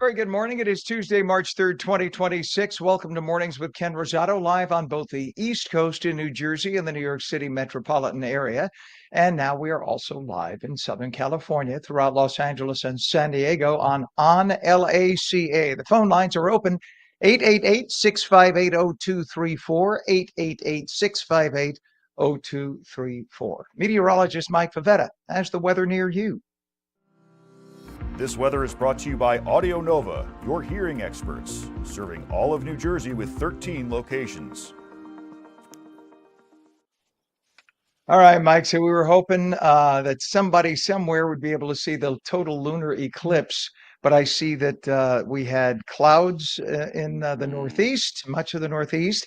Very good morning. It is Tuesday, March 3rd, 2026. Welcome to Mornings with Ken Rosato, live on both the East Coast in New Jersey and the New York City metropolitan area. And now we are also live in Southern California, throughout Los Angeles and San Diego on LACA. The phone lines are open, 888-658-0234, 888-658-0234. Meteorologist Mike Favetta has the weather near you. This weather is brought to you by Audio Nova, your hearing experts, serving all of New Jersey with 13 locations. All right, Mike. So we were hoping that somebody somewhere would be able to see the total lunar eclipse, but I see that we had clouds in the Northeast, much of the Northeast.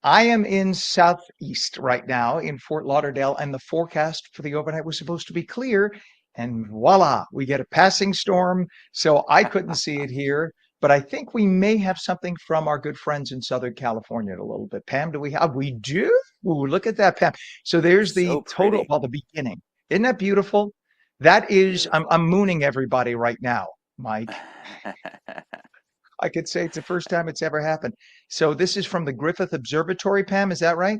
I am in Southeast right now in Fort Lauderdale, and the forecast for the overnight was supposed to be clear. And voila, we get a passing storm. So I couldn't see it here, but I think we may have something from our good friends in Southern California in a little bit. Pam, do we have? We do. Ooh, look at that, Pam. So there's the total, well, the beginning. Isn't that beautiful? That is, I'm mooning everybody right now, Mike. I could say it's the first time it's ever happened. So this is from the Griffith Observatory, Pam. Is that right?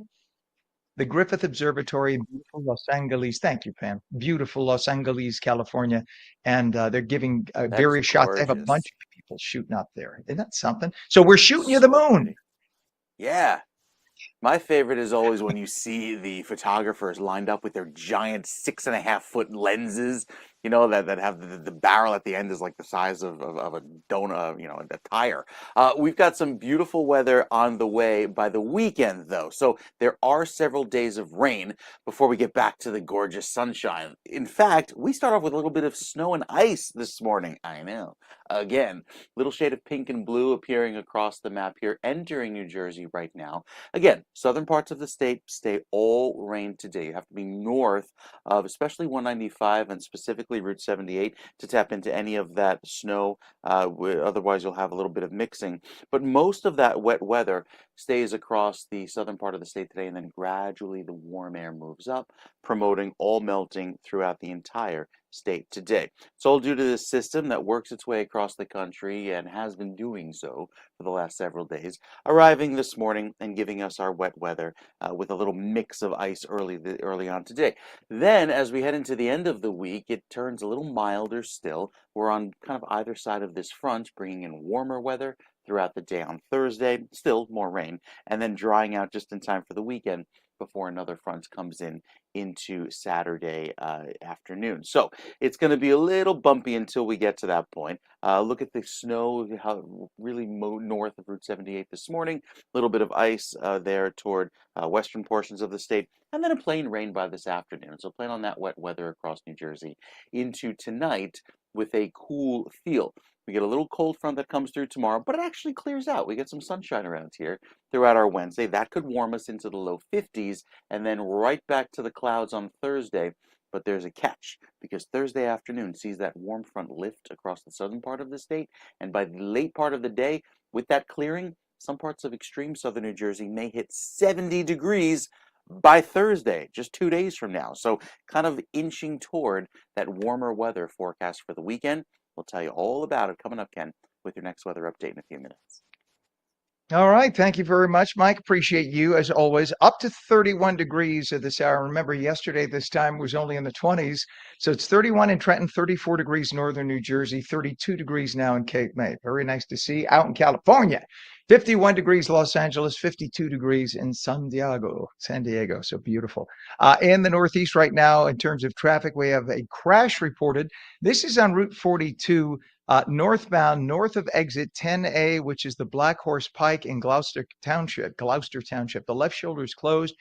The Griffith Observatory in beautiful Los Angeles. Thank you, Pam. Beautiful Los Angeles, California. And they're giving various shots. They have a bunch of people shooting up there. Isn't that something? So we're shooting you the moon. Pretty. Yeah. My favorite is always when you see the photographers lined up with their giant 6.5-foot lenses, you know, that have the barrel at the end is like the size of a donut, you know, a tire. We've got some beautiful weather on the way by the weekend, though. So there are several days of rain before we get back to the gorgeous sunshine. In fact, we start off with a little bit of snow and ice this morning. I know. Again, little shade of pink and blue appearing across the map here, entering New Jersey right now. Again, southern parts of the state stay all rain today. You have to be north of especially 195 and specifically Route 78 to tap into any of that snow. Otherwise, you'll have a little bit of mixing. But most of that wet weather stays across the southern part of the state today, and then gradually the warm air moves up, promoting all melting throughout the entire state today. It's all due to this system that works its way across the country and has been doing so for the last several days, arriving this morning and giving us our wet weather with a little mix of ice early on today. Then, as we head into the end of the week, it turns a little milder still. We're on kind of either side of this front, bringing in warmer weather throughout the day on Thursday, still more rain, and then drying out just in time for the weekend before another front comes in into Saturday afternoon. So it's going to be a little bumpy until we get to that point. Look at the snow, how really north of Route 78 this morning. A little bit of ice there toward western portions of the state, and then a plain rain by this afternoon. So plan on that wet weather across New Jersey into tonight with a cool feel. We get a little cold front that comes through tomorrow, but it actually clears out. We get some sunshine around here throughout our Wednesday. That could warm us into the low 50s and then right back to the clouds on Thursday. But there's a catch, because Thursday afternoon sees that warm front lift across the southern part of the state. And by the late part of the day, with that clearing, some parts of extreme southern New Jersey may hit 70 degrees by Thursday, just 2 days from now. So kind of inching toward that warmer weather forecast for the weekend. We'll tell you all about it coming up, Ken, with your next weather update in a few minutes. All right. Thank you very much, Mike. Appreciate you as always. Up to 31 degrees at this hour. Remember, yesterday this time was only in the 20s. So it's 31 in Trenton, 34 degrees northern New Jersey, 32 degrees now in Cape May. Very nice to see. Out in California, 51 degrees Los Angeles, 52 degrees in San Diego. So beautiful. In the Northeast right now, in terms of traffic, we have a crash reported. This is on Route 42. Northbound, north of exit 10A, which is the Black Horse Pike in Gloucester Township. The left shoulder is closed.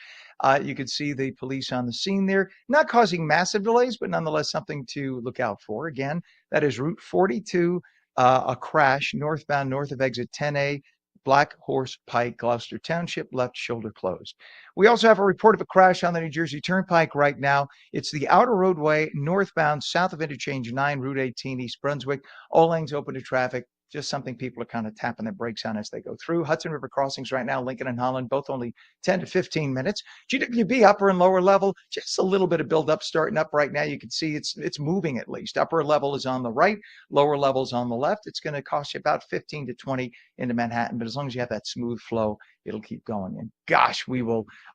You can see the police on the scene there, not causing massive delays, but nonetheless something to look out for. Again, that is Route 42, a crash northbound, north of exit 10A, Black Horse Pike, Gloucester Township, left shoulder closed. We also have a report of a crash on the New Jersey Turnpike right now. It's the outer roadway northbound south of interchange 9, Route 18, East Brunswick. All lanes open to traffic. just something people are kind of tapping their brakes on as they go through. Hudson River crossings right now, Lincoln and Holland, both only 10 to 15 minutes. GWB upper and lower level, just a little bit of buildup starting up right now. You can see it's moving at least. Upper level is on the right, lower level is on the left. It's going to cost you about 15 to 20 into Manhattan, but as long as you have that smooth flow, it'll keep going. And gosh,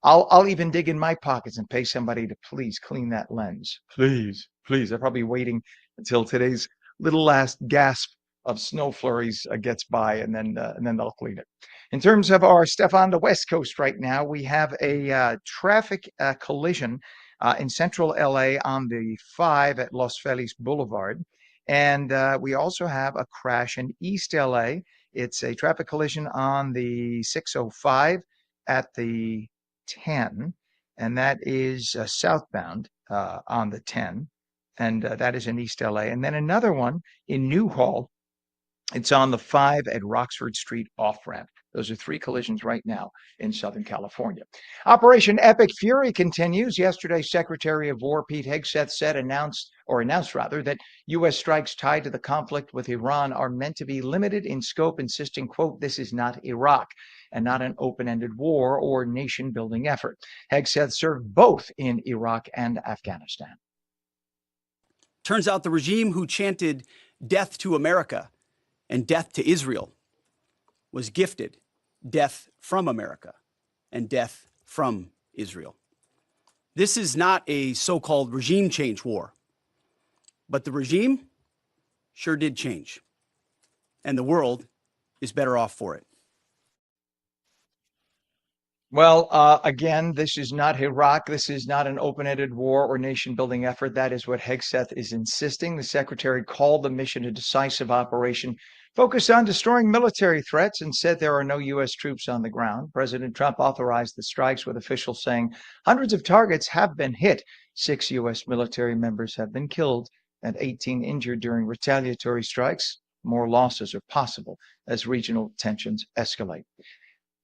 I'll even dig in my pockets and pay somebody to please clean that lens. Please, please. I'll probably be waiting until today's little last gasp of snow flurries gets by, and then they'll clean it. In terms of our stuff on the West Coast right now, we have a traffic collision in central LA on the 5 at Los Feliz Boulevard. And we also have a crash in East LA. It's a traffic collision on the 605 at the 10, and that is southbound on the 10, and that is in East LA. And then another one in Newhall. It's on the 5 at Roxford Street off-ramp. Those are 3 collisions right now in Southern California. Operation Epic Fury continues. Yesterday, Secretary of War Pete Hegseth announced that U.S. strikes tied to the conflict with Iran are meant to be limited in scope, insisting, quote, this is not Iraq and not an open-ended war or nation-building effort. Hegseth served both in Iraq and Afghanistan. Turns out the regime who chanted death to America and death to Israel was gifted death from America and death from Israel. This is not a so-called regime change war, but the regime sure did change, and the world is better off for it. Well, again, this is not Iraq. This is not an open-ended war or nation-building effort. That is what Hegseth is insisting. The secretary called the mission a decisive operation focused on destroying military threats and said there are no U.S. troops on the ground. President Trump authorized the strikes, with officials saying hundreds of targets have been hit. 6 U.S. military members have been killed and 18 injured during retaliatory strikes. More losses are possible as regional tensions escalate.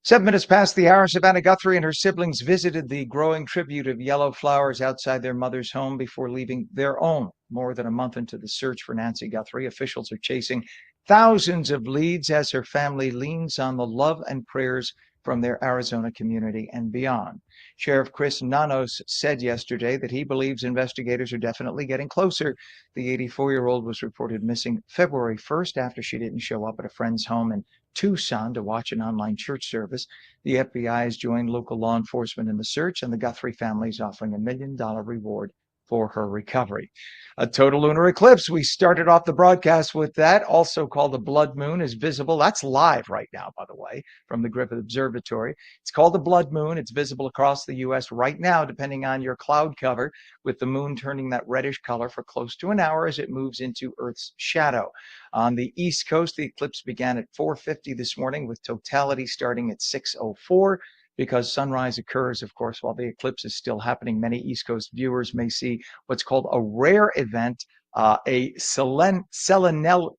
7 minutes past the hour, Savannah Guthrie and her siblings visited the growing tribute of yellow flowers outside their mother's home before leaving their own. More than a month into the search for Nancy Guthrie, officials are chasing thousands of leads as her family leans on the love and prayers from their Arizona community and beyond. Sheriff Chris Nanos said yesterday that he believes investigators are definitely getting closer. The 84-year-old was reported missing February 1st after she didn't show up at a friend's home in Tucson to watch an online church service. The FBI has joined local law enforcement in the search, and the Guthrie family is offering $1 million reward for her recovery. A total lunar eclipse. We started off the broadcast with that, also called a blood moon, is visible. That's live right now, by the way, from the Griffith Observatory. It's called a blood moon. It's visible across the U.S. right now, depending on your cloud cover, with the moon turning that reddish color for close to an hour as it moves into Earth's shadow. On the East Coast, the eclipse began at 4:50 this morning, with totality starting at 6:04. Because sunrise occurs, of course, while the eclipse is still happening. Many East Coast viewers may see what's called a rare event, a selenel.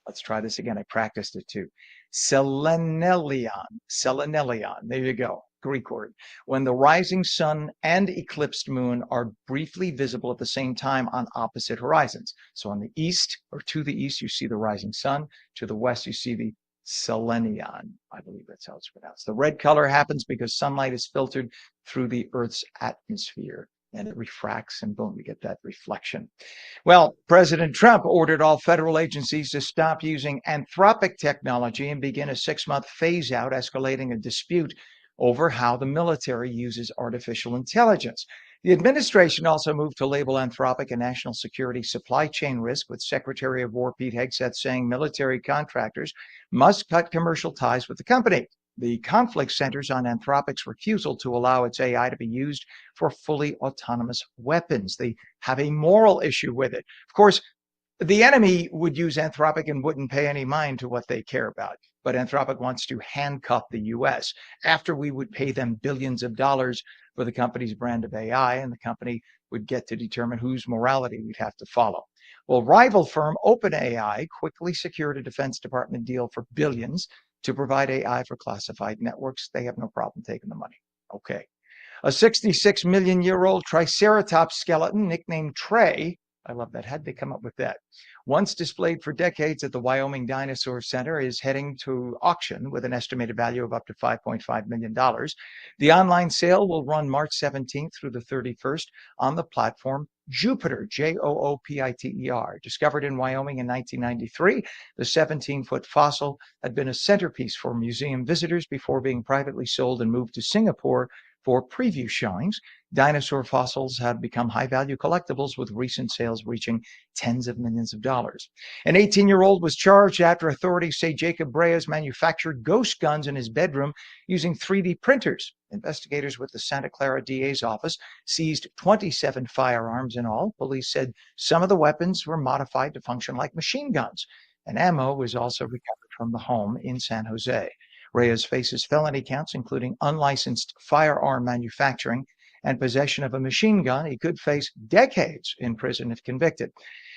Let's try this again. I practiced it too. Selenelion. There you go. Greek word. When the rising sun and eclipsed moon are briefly visible at the same time on opposite horizons. So on the east, or to the east, you see the rising sun. To the west, you see the selenion. I believe that's how it's pronounced. The red color happens because sunlight is filtered through the Earth's atmosphere, and it refracts, and boom, you get that reflection. Well, President Trump ordered all federal agencies to stop using anthropic technology and begin a 6-month phase out, escalating a dispute over how the military uses artificial intelligence. The administration also moved to label Anthropic a national security supply chain risk, with Secretary of War Pete Hegseth saying military contractors must cut commercial ties with the company. The conflict centers on Anthropic's refusal to allow its AI to be used for fully autonomous weapons. They have a moral issue with it. Of course, the enemy would use Anthropic and wouldn't pay any mind to what they care about. But Anthropic wants to handcuff the U.S. after we would pay them billions of dollars for the company's brand of AI, and the company would get to determine whose morality we'd have to follow. Well, rival firm OpenAI quickly secured a Defense Department deal for billions to provide AI for classified networks. They have no problem taking the money. Okay. A 66-million-year-old Triceratops skeleton, nicknamed Trey, I love that. How'd they come up with that? Once displayed for decades at the Wyoming Dinosaur Center, is heading to auction with an estimated value of up to $5.5 million. The online sale will run March 17th through the 31st on the platform Jupiter, Joopiter. Discovered in Wyoming in 1993, the 17-foot fossil had been a centerpiece for museum visitors before being privately sold and moved to Singapore for preview showings. Dinosaur fossils have become high-value collectibles, with recent sales reaching tens of millions of dollars. An 18-year-old was charged after authorities say Jacob Reyes manufactured ghost guns in his bedroom using 3D printers. Investigators with the Santa Clara DA's office seized 27 firearms in all. Police said some of the weapons were modified to function like machine guns, and ammo was also recovered from the home in San Jose. Reyes faces felony counts, including unlicensed firearm manufacturing and possession of a machine gun. He could face decades in prison if convicted.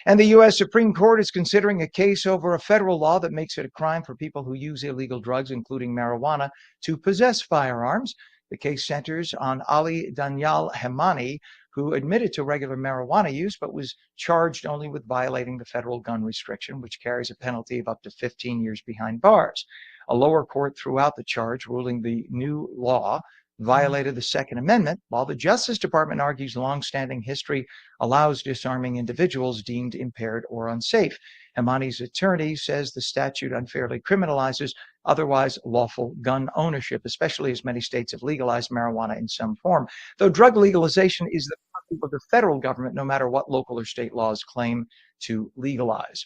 And the U.S. Supreme Court is considering a case over a federal law that makes it a crime for people who use illegal drugs, including marijuana, to possess firearms. The case centers on Ali Danyal Hemani, who admitted to regular marijuana use but was charged only with violating the federal gun restriction, which carries a penalty of up to 15 years behind bars. A lower court threw out the charge, ruling the new law violated the Second Amendment, while the Justice Department argues longstanding history allows disarming individuals deemed impaired or unsafe. Hemani's attorney says the statute unfairly criminalizes otherwise lawful gun ownership, especially as many states have legalized marijuana in some form. Though drug legalization is the purview of the federal government, no matter what local or state laws claim to legalize.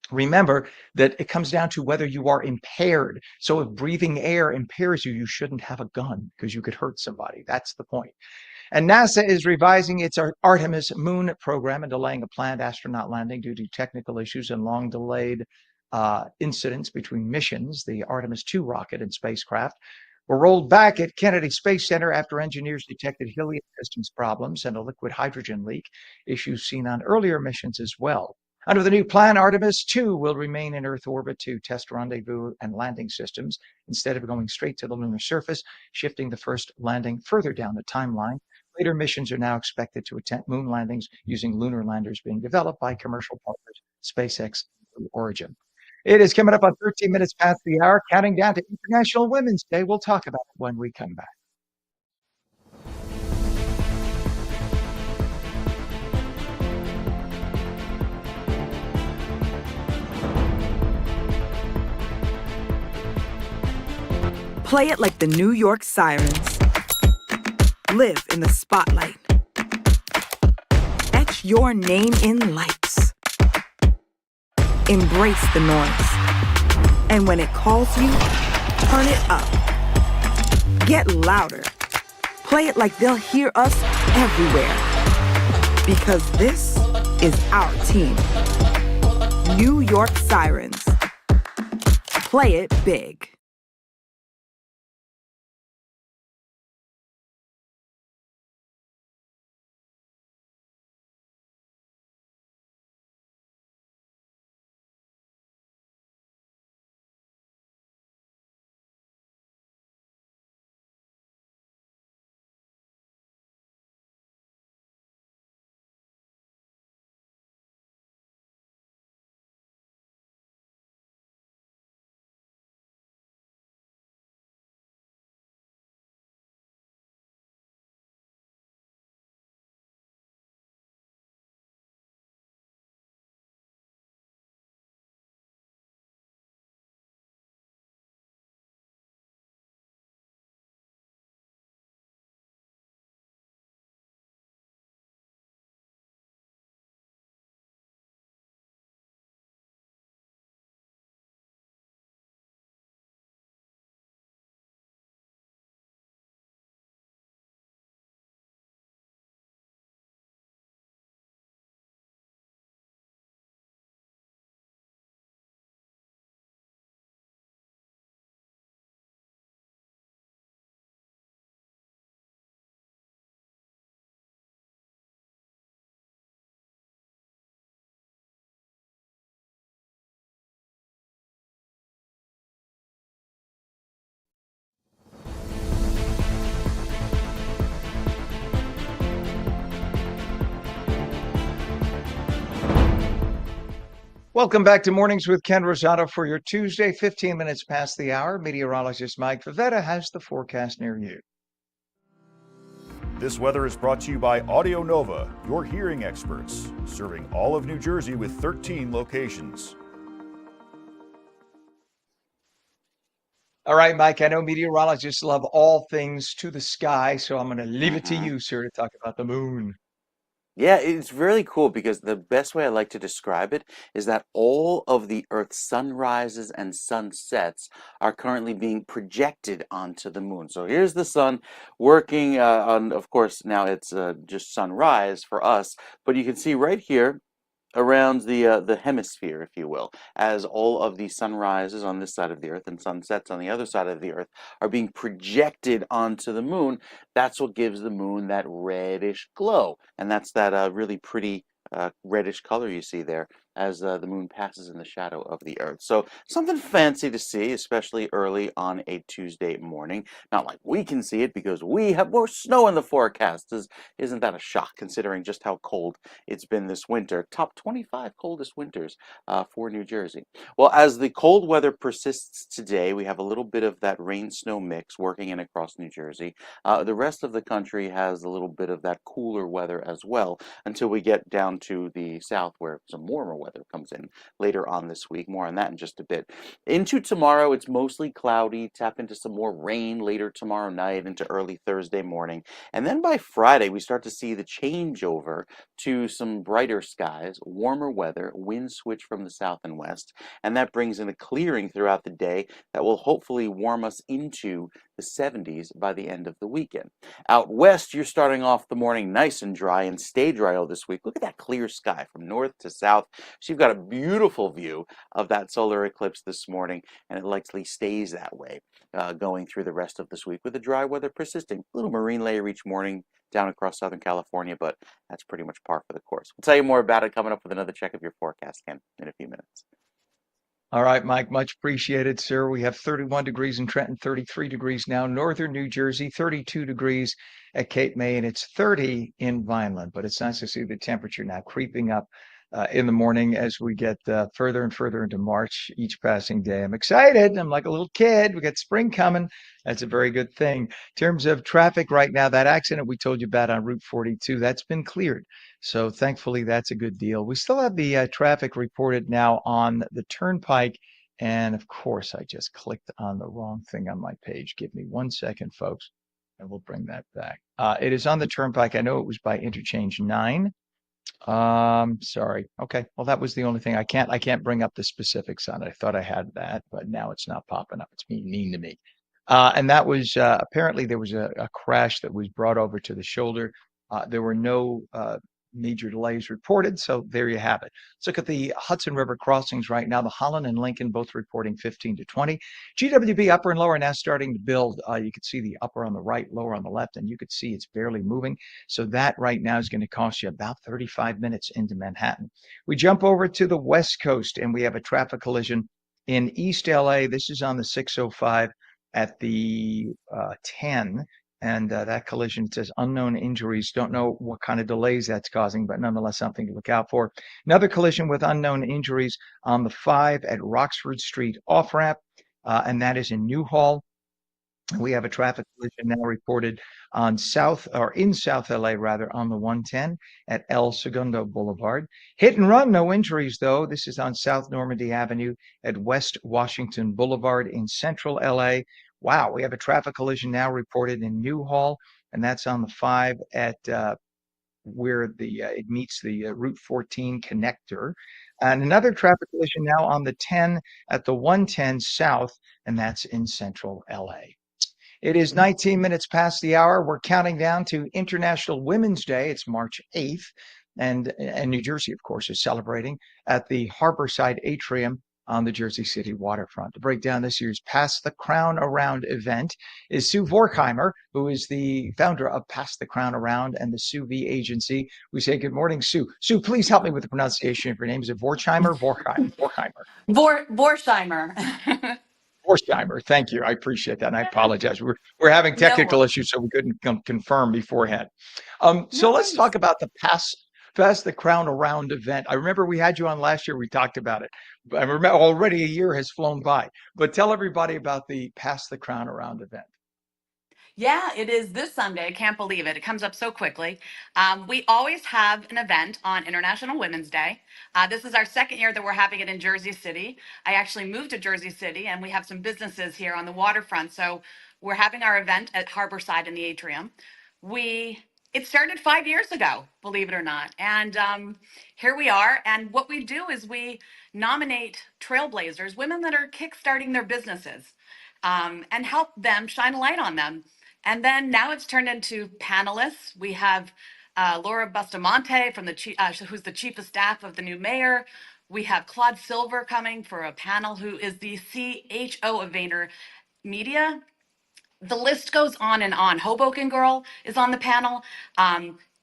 Remember that it comes down to whether you are impaired. So if breathing air impairs you, you shouldn't have a gun because you could hurt somebody. That's the point. And NASA is revising its Artemis moon program and delaying a planned astronaut landing due to technical issues and long delayed incidents between missions. The Artemis 2 rocket and spacecraft were rolled back at Kennedy Space Center after engineers detected helium systems problems and a liquid hydrogen leak, issues seen on earlier missions as well. Under the new plan, Artemis 2 will remain in Earth orbit to test rendezvous and landing systems instead of going straight to the lunar surface, shifting the first landing further down the timeline. Later missions are now expected to attempt moon landings using lunar landers being developed by commercial partners SpaceX and Blue Origin. It is coming up on 13 minutes past the hour, counting down to International Women's Day. We'll talk about it when we come back. Play it like the New York Sirens. Live in the spotlight. Etch your name in lights. Embrace the noise. And when it calls you, turn it up. Get louder. Play it like they'll hear us everywhere. Because this is our team. New York Sirens. Play it big. Welcome back to Mornings with Ken Rosato for your Tuesday, 15 minutes past the hour. Meteorologist Mike Favetta has the forecast near you. This weather is brought to you by Audio Nova, your hearing experts, serving all of New Jersey with 13 locations. All right, Mike, I know meteorologists love all things to the sky, so I'm going to leave it to you, sir, to talk about the moon. Yeah, it's really cool because the best way I like to describe it is that all of the Earth's sunrises and sunsets are currently being projected onto the moon. So here's the sun working on, of course, now it's just sunrise for us, but you can see right here around the hemisphere, if you will, as all of the sunrises on this side of the Earth and sunsets on the other side of the Earth are being projected onto the moon. That's what gives the moon that reddish glow, and that's that really pretty reddish color you see there as the moon passes in the shadow of the Earth. So something fancy to see, especially early on a Tuesday morning. Not like we can see it because we have more snow in the forecast. Isn't that a shock considering just how cold it's been this winter? Top 25 coldest winters for New Jersey. Well, as the cold weather persists today, we have a little bit of that rain-snow mix working in across New Jersey. The rest of the country has a little bit of that cooler weather as well until we get down to the south where some warmer weather comes in later on this week. More on that in just a bit. Into tomorrow, it's mostly cloudy. Tap into some more rain later tomorrow night into early Thursday morning. And then by Friday, we start to see the changeover to some brighter skies, warmer weather, winds switch from the south and west, and that brings in a clearing throughout the day that will hopefully warm us into the 70s by the end of the weekend. Out west, you're starting off the morning nice and dry and stay dry all this week. Look at that clear sky from north to south. So you've got a beautiful view of that solar eclipse this morning, and it likely stays that way going through the rest of this week with the dry weather persisting. A little marine layer each morning down across Southern California, but that's pretty much par for the course. We'll tell you more about it coming up with another check of your forecast, Ken, in a few minutes. All right, Mike, much appreciated, sir. We have 31 degrees in Trenton, 33 degrees now, northern New Jersey, 32 degrees at Cape May, and it's 30 in Vineland. But it's nice to see the temperature now creeping up in the morning as we get further and further into March each passing day. I'm excited. I'm like a little kid. We got spring coming. That's a very good thing. In terms of traffic right now, that accident we told you about on Route 42, that's been cleared. So thankfully, that's a good deal. We still have the traffic reported now on the Turnpike. And of course, I just clicked on the wrong thing on my page. Give me 1 second, folks, and we'll bring that back. It is on the Turnpike. I know it was by interchange 9. Sorry. Okay. Well, that was the only thing. I can't bring up the specifics on it. I thought I had that, but now it's not popping up. It's being mean to me. And that was apparently there was a crash that was brought over to the shoulder. There were no major delays reported. So there you have it. Let's look at the Hudson River crossings right now. The Holland and Lincoln both reporting 15 to 20. GWB upper and lower now starting to build. You could see the upper on the right, lower on the left, and you could see it's barely moving. So that right now is going to cost you about 35 minutes into Manhattan. We jump over to the West Coast and we have a traffic collision in East LA. This is on the 605 at the 10. And that collision says unknown injuries. Don't know what kind of delays that's causing, but nonetheless something to look out for. Another collision with unknown injuries on the 5 at Roxford Street off-ramp, and that is in Newhall. We have a traffic collision now reported on in South LA rather, on the 110 at El Segundo Boulevard. Hit and run, no injuries though. This is on South Normandy Avenue at West Washington Boulevard in Central LA. Wow, we have a traffic collision now reported in Newhall, and that's on the 5 at where it meets the Route 14 connector. And another traffic collision now on the 10 at the 110 South, and that's in Central LA. It is 19 minutes past the hour. We're counting down to International Women's Day. It's March 8th, and New Jersey, of course, is celebrating at the Harborside Atrium on the Jersey City waterfront. To break down this year's Pass the Crown Around event is Sue Vorkheimer, who is the founder of Pass the Crown Around and the Sue V Agency. We say good morning, Sue. Sue, please help me with the pronunciation of your name. Is it Vorkheimer? Vorkheimer. Vorsheimer. Vorkheimer. Thank you. I appreciate that. And I apologize. We're having technical issues, so we couldn't confirm beforehand. So let's talk about the Pass Pass the Crown Around event. I remember we had you on last year. We talked about it. I remember already a year has flown by. But tell everybody about the Pass the Crown Around event. Yeah, it is this Sunday. I can't believe it. It comes up so quickly. We always have an event on International Women's Day. This is our second year that we're having it in Jersey City. I actually moved to Jersey City, and we have some businesses here on the waterfront. So we're having our event at Harborside in the atrium. We It started 5 years ago, believe it or not, and here we are. And what we do is we nominate trailblazers, women that are kickstarting their businesses, and help them shine a light on them. And then now it's turned into panelists. We have Laura Bustamante from who's the chief of staff of the new mayor. We have Claude Silver coming for a panel, who is the CHO of Vayner Media. The list goes on and on. Hoboken Girl is on the panel.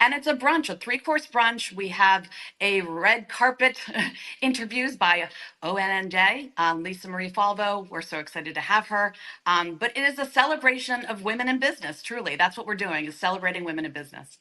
And it's a brunch, a three-course brunch. We have a red carpet interviews by ONNJ, Lisa Marie Falvo. We're so excited to have her. But it is a celebration of women in business, truly. That's what we're doing, is celebrating women in business.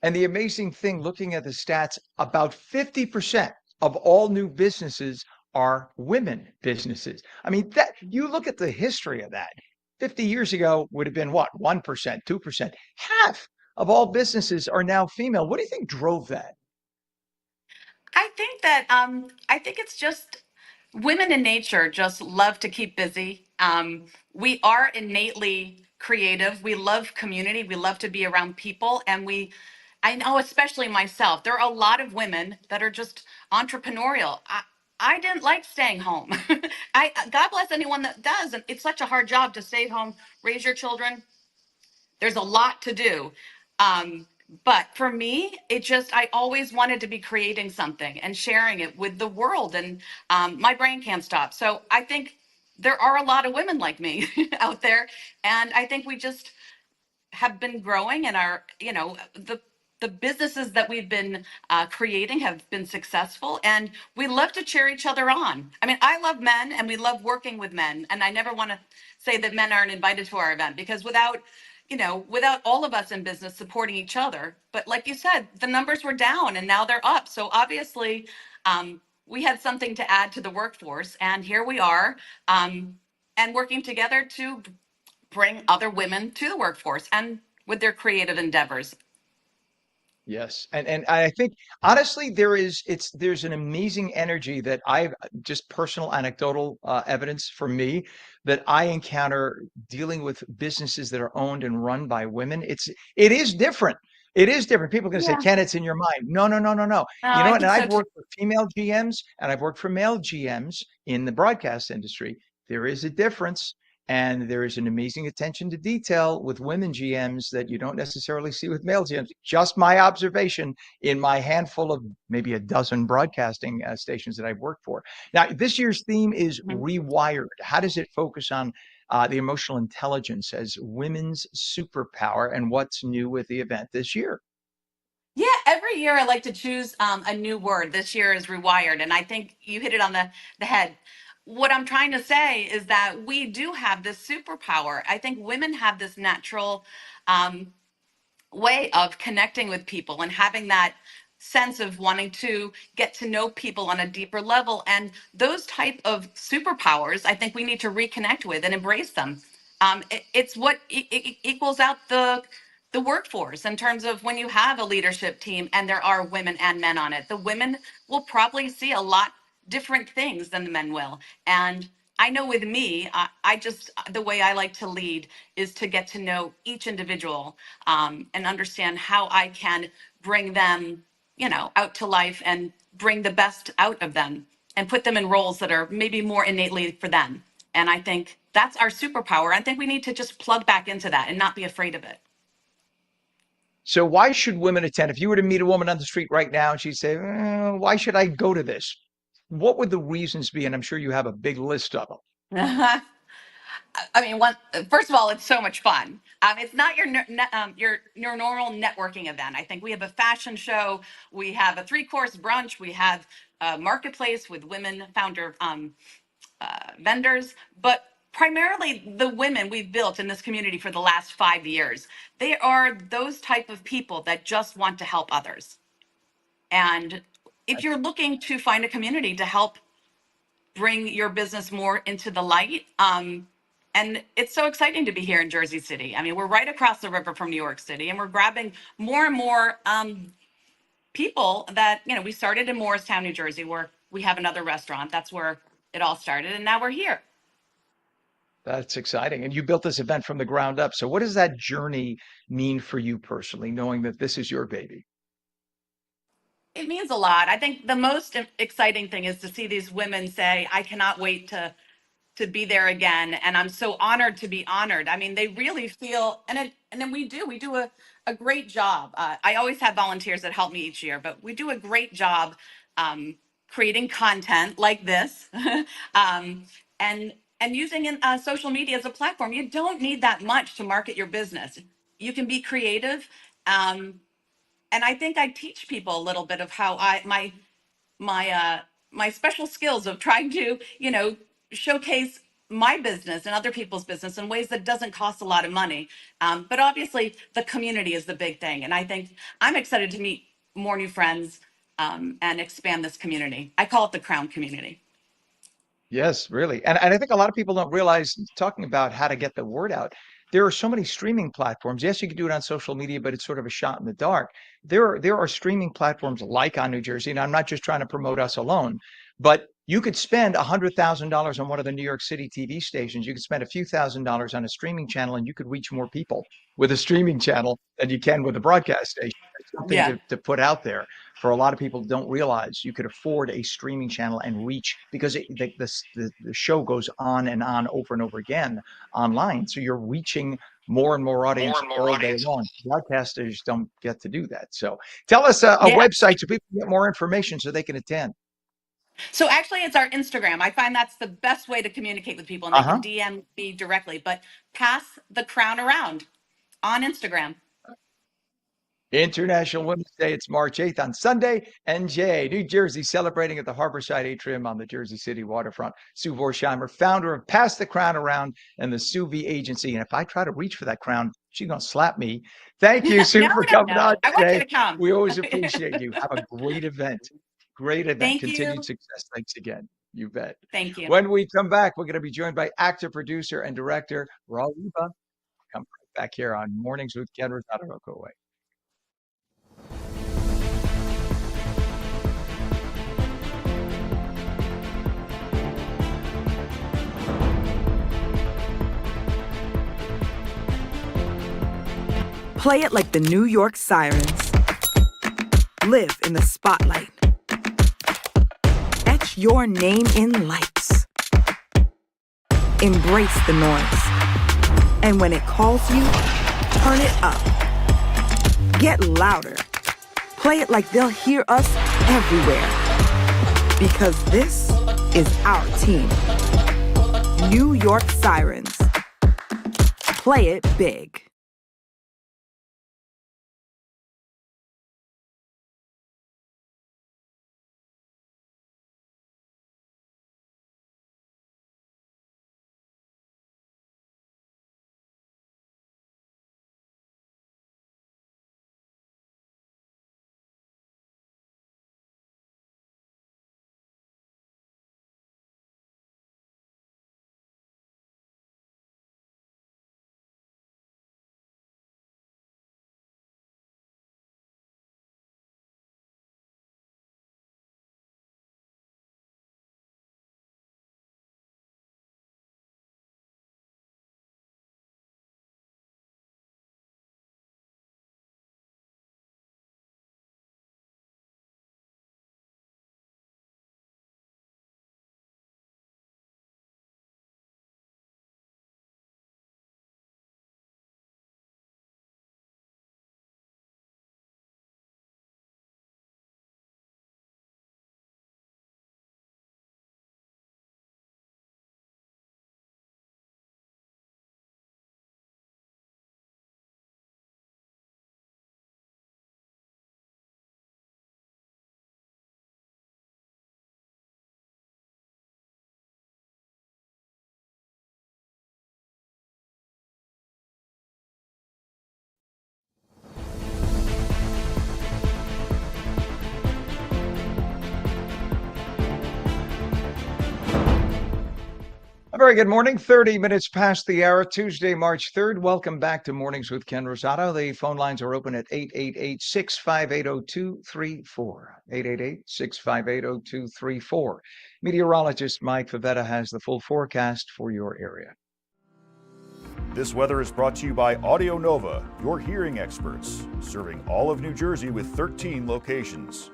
And the amazing thing, looking at the stats, about 50% of all new businesses are women businesses. I mean, that you look at the history of that. 50 years ago would have been what, 1%, 2%. Half of all businesses are now female. What do you think drove that? I think it's just women in nature just love to keep busy. We are innately creative. We love community. We love to be around people. I know, especially myself, there are a lot of women that are just entrepreneurial. I didn't like staying home. God bless anyone that does. And it's such a hard job to stay home, raise your children. There's a lot to do. Um, but for me, I always wanted to be creating something and sharing it with the world. And my brain can't stop. So I think there are a lot of women like me out there. And I think we just have been growing, and the businesses that we've been creating have been successful, and we love to cheer each other on. I mean, I love men, and we love working with men, and I never want to say that men aren't invited to our event, because without all of us in business supporting each other. But like you said, the numbers were down and now they're up. So obviously, we had something to add to the workforce, and here we are, and working together to bring other women to the workforce and with their creative endeavors. Yes. And I think honestly there's an amazing energy that I've just personal anecdotal evidence for me that I encounter dealing with businesses that are owned and run by women. It is different. It is different. People are going to say, Yeah. Ken, it's in your mind. No, no, no, no, no. No, You know I what? And think so I've too. worked for female GMs and I've worked for male GMs in the broadcast industry. There is a difference. And there is an amazing attention to detail with women GMs that you don't necessarily see with male GMs. Just my observation in my handful of maybe a dozen broadcasting stations that I've worked for. Now, this year's theme is Mhm. Rewired. How does it focus on the emotional intelligence as women's superpower, and what's new with the event this year? Yeah, every year I like to choose a new word. This year is rewired, and I think you hit it on the head. What I'm trying to say is that we do have this superpower. I think women have this natural um, way of connecting with people and having that sense of wanting to get to know people on a deeper level, and those type of superpowers I think we need to reconnect with and embrace them. It's what equals out the workforce in terms of when you have a leadership team and there are women and men on it. The women will probably see a lot different things than the men will. And I know with me, I just, the way I like to lead is to get to know each individual, and understand how I can bring them, out to life and bring the best out of them and put them in roles that are maybe more innately for them. And I think that's our superpower. I think we need to just plug back into that and not be afraid of it. So why should women attend? If you were to meet a woman on the street right now and she'd say, why should I go to this? What would the reasons be? And I'm sure you have a big list of them. I mean, first of all, it's so much fun. It's not your normal networking event. I think we have a fashion show, we have a three-course brunch, we have a marketplace with women founder vendors, but primarily the women we've built in this community for the last 5 years. They are those type of people that just want to help others. And if you're looking to find a community to help bring your business more into the light, and it's so exciting to be here in Jersey City. I mean, we're right across the river from New York City, and we're grabbing more and more people that, we started in Morristown, New Jersey, where we have another restaurant. That's where it all started. And now we're here. That's exciting. And you built this event from the ground up. So what does that journey mean for you personally, knowing that this is your baby? It means a lot. I think the most exciting thing is to see these women say, I cannot wait to be there again, and I'm so honored to be honored. I mean, they really feel, and then we do a great job. I always have volunteers that help me each year, but we do a great job creating content like this, um, and using social media as a platform. You don't need that much to market your business. You can be creative, and I think I teach people a little bit of how my special skills of trying to showcase my business and other people's business in ways that doesn't cost a lot of money, but obviously the community is the big thing, and I think I'm excited to meet more new friends, and expand this community. I call it the Crown community. Yes, really. And I think a lot of people don't realize, talking about how to get the word out, there are so many streaming platforms. Yes, you can do it on social media, but it's sort of a shot in the dark. There are streaming platforms like on New Jersey, and I'm not just trying to promote us alone, but you could spend $100,000 on one of the New York City TV stations. You could spend a few $1,000s on a streaming channel, and you could reach more people with a streaming channel than you can with a broadcast station. It's something Yeah. to put out there for a lot of people don't realize. You could afford a streaming channel and reach, because the show goes on and on over and over again online. So you're reaching more and more audience all day long. Broadcasters don't get to do that. So tell us a Yeah. website so people can get more information so they can attend. So actually, it's our Instagram. I find that's the best way to communicate with people, and they can Uh-huh. DM me directly. But pass the crown around on Instagram. International Women's Day. It's March 8th on Sunday. NJ, New Jersey, celebrating at the Harborside Atrium on the Jersey City waterfront. Sue Vorsheimer, founder of Pass the Crown Around and the Sue V Agency. And if I try to reach for that crown, she's going to slap me. Thank you, No, Sue, for no, coming on no. I want you today. to come. We always appreciate you. Have a great event. Great event. Thank Continued you. success. Thanks again. You bet. Thank you. When we come back, we're going to be joined by actor, producer, and director Raul Riba. Come right back here on Mornings with Ken Rosato. Don't go away. Play it like the New York Sirens. Live in the spotlight. Etch your name in lights. Embrace the noise. And when it calls you, turn it up. Get louder. Play it like they'll hear us everywhere. Because this is our team. New York Sirens. Play it big. Very good morning. 30 minutes past the hour, Tuesday, March 3rd. Welcome back to Mornings with Ken Rosato. The phone lines are open at 888-658-0234. 888-658-0234. Meteorologist Mike Favetta has the full forecast for your area. This weather is brought to you by Audio Nova, your hearing experts, serving all of New Jersey with 13 locations.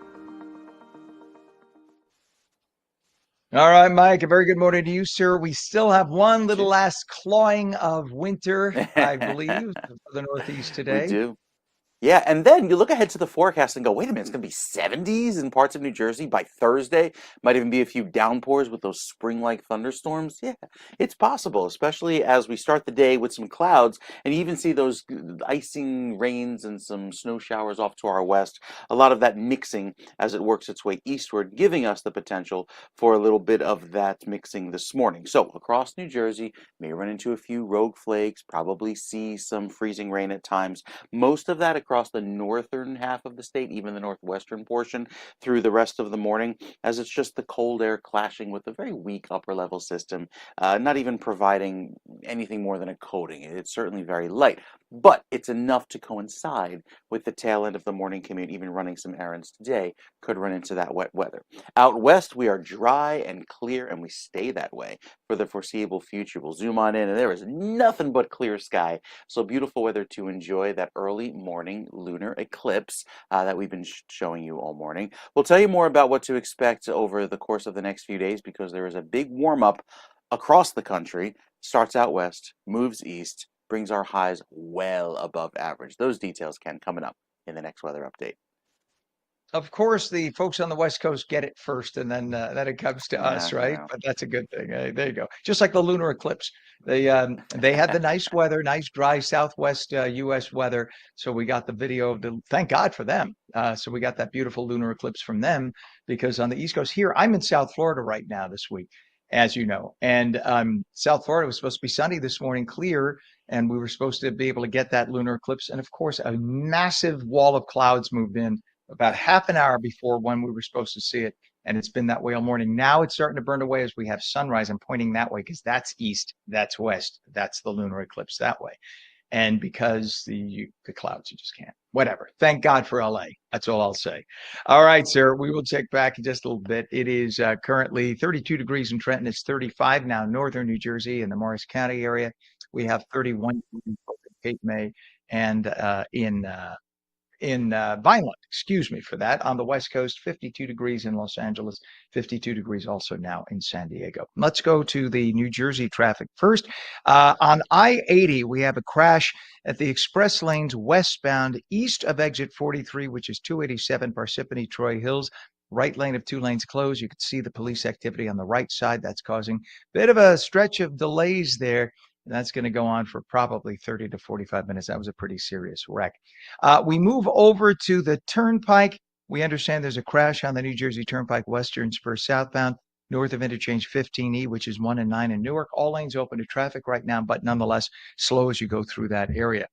All right, Mike, a very good morning to you, sir. We still have one little last clawing of winter, I believe, for the Northeast We today. do. Yeah, and then you look ahead to the forecast and go, wait a minute, it's going to be 70s in parts of New Jersey by Thursday. Might even be a few downpours with those spring-like thunderstorms. Yeah, it's possible, especially as we start the day with some clouds and you even see those icing rains and some snow showers off to our west. A lot of that mixing as it works its way eastward, giving us the potential for a little bit of that mixing this morning. So across New Jersey, may run into a few rogue flakes, probably see some freezing rain at times. Most of that across the northern half of the state, even the northwestern portion, through the rest of the morning, as it's just the cold air clashing with a very weak upper level system, not even providing anything more than a coating. It's certainly very light, but it's enough to coincide with the tail end of the morning commute. Even running some errands today could run into that wet weather. Out west, we are dry and clear, and we stay that way for the foreseeable future. We'll zoom on in, and there is nothing but clear sky. So beautiful weather to enjoy that early morning lunar eclipse that we've been showing you all morning. We'll tell you more about what to expect over the course of the next few days because there is a big warm-up across the country. Starts out west, moves east, brings our highs well above average. Those details can coming up in the next weather update. Of course, the folks on the West Coast get it first, and then it comes to us, right? Yeah. But that's a good thing. There you go. Just like the lunar eclipse, they had the nice weather, nice dry Southwest U.S. weather. So we got the video of the. Thank God for them. So we got that beautiful lunar eclipse from them because on the East Coast here, I'm in South Florida right now this week, as you know, and South Florida was supposed to be sunny this morning, clear. And we were supposed to be able to get that lunar eclipse. And of course, a massive wall of clouds moved in about half an hour before when we were supposed to see it. And it's been that way all morning. Now it's starting to burn away as we have sunrise. I'm pointing that way because that's east, that's west, that's the lunar eclipse that way. And because the clouds, you just can't. Whatever. Thank God for LA. That's all I'll say. All right, sir. We will check back in just a little bit. It is currently 32 degrees in Trenton. It's 35 now, northern New Jersey in the Morris County area. We have 31 in Cape May and in Vineland, excuse me for that, on the West Coast, 52 degrees in Los Angeles, 52 degrees also now in San Diego. Let's go to the New Jersey traffic first. On I-80, we have a crash at the express lanes westbound east of exit 43, which is 287 Parsippany Troy Hills. Right lane of 2 lanes closed. You can see the police activity on the right side. That's causing a bit of a stretch of delays there. That's going to go on for probably 30 to 45 minutes. That was a pretty serious wreck. We move over to the Turnpike. We understand there's a crash on the New Jersey Turnpike Western Spur southbound, north of interchange 15E, which is 1 and 9 in Newark. All lanes open to traffic right now, but nonetheless slow as you go through that area.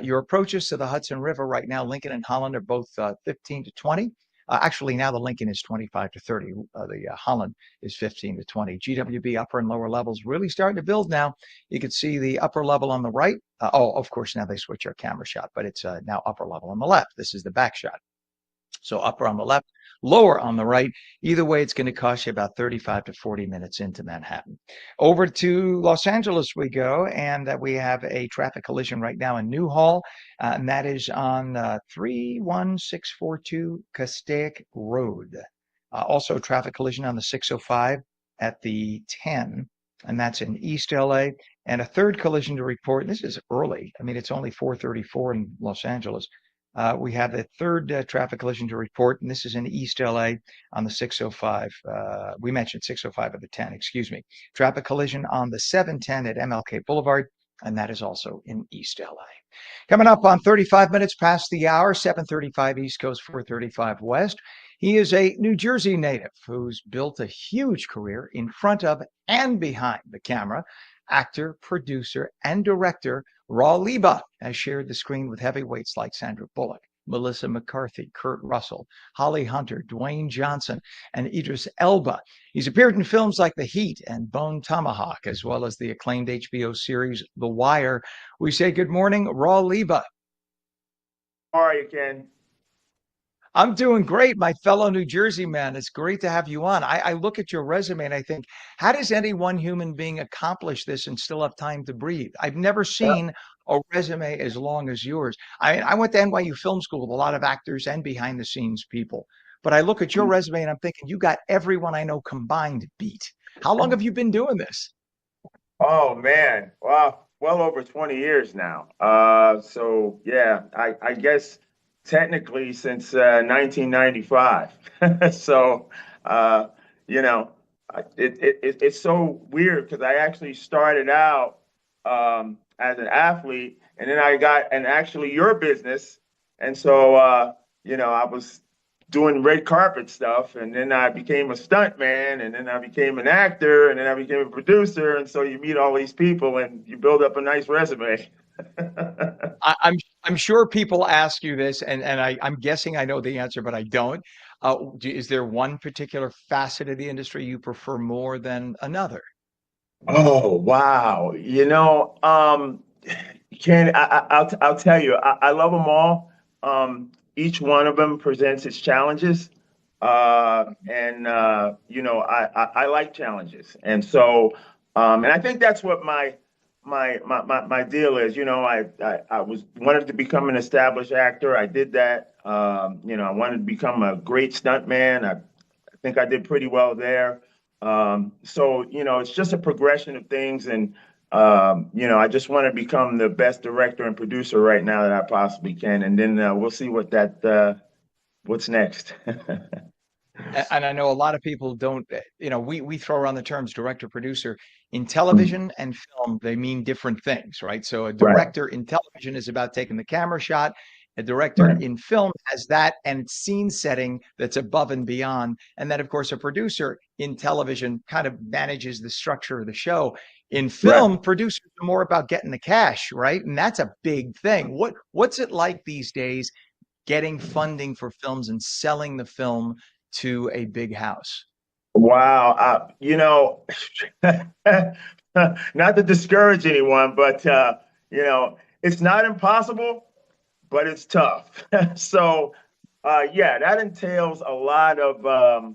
Your approaches to the Hudson River right now, Lincoln and Holland are both 15 to 20. Actually, now the Lincoln is 25 to 30. The Holland is 15 to 20. GWB upper and lower levels really starting to build now. You can see the upper level on the right. Of course, now they switch our camera shot, but it's now upper level on the left. This is the back shot. So upper on the left, lower on the right. Either way, it's going to cost you about 35 to 40 minutes into Manhattan. Over to Los Angeles we go, and we have a traffic collision right now in Newhall, and that is on 31642 Castaic Road. Also, traffic collision on the 605 at the 10, and that's in East LA. And a third collision to report. This is early. I mean, it's only 4:34 in Los Angeles. We have a third traffic collision to report, and this is in East LA on the 605. We mentioned 605 at the 10, excuse me. Traffic collision on the 710 at MLK Boulevard, and that is also in East LA. Coming up on 35 minutes past the hour, 7:35 East Coast, 4:35 West. He is a New Jersey native who's built a huge career in front of and behind the camera. Actor, producer, and director Raw Liba has shared the screen with heavyweights like Sandra Bullock, Melissa McCarthy, Kurt Russell, Holly Hunter, Dwayne Johnson, and Idris Elba. He's appeared in films like The Heat and Bone Tomahawk, as well as the acclaimed HBO series The Wire. We say good morning, Raul Leba. How are you, Ken? I'm doing great, my fellow New Jersey man. It's great to have you on. I look at your resume and I think, how does any one human being accomplish this and still have time to breathe? I've never seen a resume as long as yours. I went to NYU Film School with a lot of actors and behind the scenes people, but I look at your resume and I'm thinking, you got everyone I know combined beat. How long have you been doing this? Oh man, well over 20 years now. So yeah, I guess technically since 1995. So you know, it's so weird because I actually started out as an athlete, and then I got and actually your business, and so I was doing red carpet stuff, and then I became a stunt man, and then I became an actor, and then I became a producer, and so you meet all these people and you build up a nice resume. I'm sure people ask you this, and I'm guessing I know the answer, but I don't. Is there one particular facet of the industry you prefer more than another? Oh wow. Ken, I'll tell you, I love them all. Each one of them presents its challenges. I like challenges. And so and I think that's what my deal is. I was wanted to become an established actor. I did that. I wanted to become a great stuntman. I think I did pretty well there. It's just a progression of things. And, I just want to become the best director and producer right now that I possibly can. And then we'll see what's next. And I know a lot of people don't, we throw around the terms director, producer. In Mm. television and film, they mean different things, right? So a Right, director in television is about taking the camera shot. A director right, in film has that and scene setting that's above and beyond. And then, of course, a producer in television kind of manages the structure of the show. In right. film, producers are more about getting the cash, right? And that's a big thing. What's it like these days getting funding for films and selling the film to a big house? Wow. Not to discourage anyone, but it's not impossible, but it's tough. So, yeah, that entails a lot of, a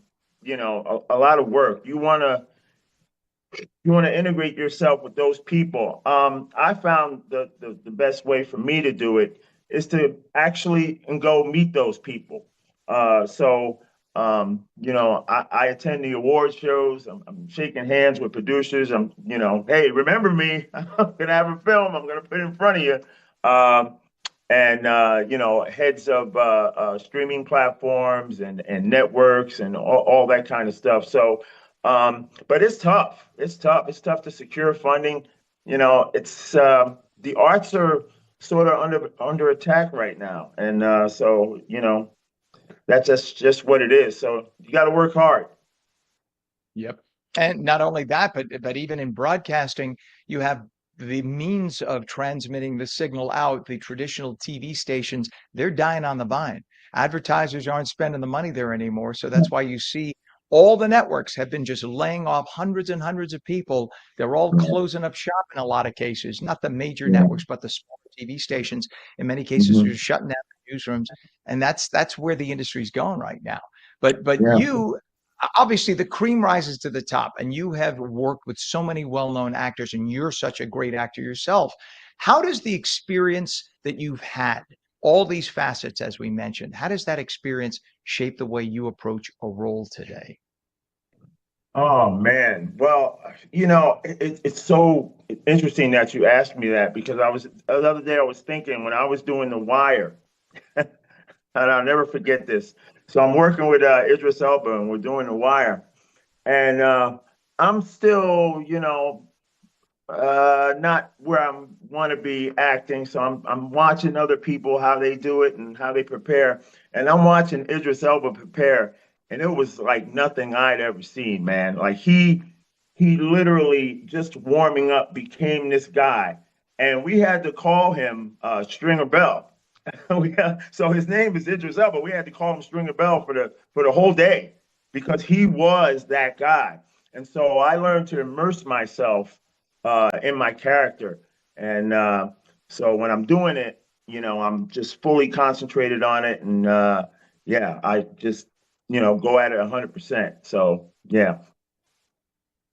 lot of work. You want to integrate yourself with those people. I found the best way for me to do it is to actually and go meet those people. I attend the award shows. I'm shaking hands with producers. Hey, remember me? I'm gonna have a film. I'm gonna put in front of you. Heads of streaming platforms and networks and all that kind of stuff. So, but it's tough. It's tough. It's tough to secure funding. It's the arts are sort of under attack right now, and that's just what it is. So you got to work hard. Yep. And not only that, but even in broadcasting, you have the means of transmitting the signal out. The traditional TV stations, they're dying on the vine. Advertisers aren't spending the money there anymore. So that's why you see all the networks have been just laying off hundreds and hundreds of people. They're all Yeah. closing up shop in a lot of cases, not the major Yeah. networks, but the smaller TV stations. In many cases, they're Mhm. just shutting down the newsrooms. And that's where the industry's going right now. But Yeah. you obviously the cream rises to the top, and you have worked with so many well-known actors, and you're such a great actor yourself. How does the experience that you've had, all these facets as we mentioned, how does that experience shape the way you approach a role today? Oh man. Well, it's so interesting that you asked me that because the other day I was thinking when I was doing The Wire, and I'll never forget this. So I'm working with Idris Elba, and we're doing The Wire, and I'm still, not where I want to be acting. So I'm watching other people how they do it and how they prepare, and I'm watching Idris Elba prepare, and it was like nothing I'd ever seen, man. Like he literally just warming up became this guy, and we had to call him Stringer Bell. So his name is Idris Elba. We had to call him Stringer Bell for the whole day because he was that guy. And so I learned to immerse myself in my character. And so when I'm doing it, I'm just fully concentrated on it. And yeah, I just, go at it 100%. So yeah.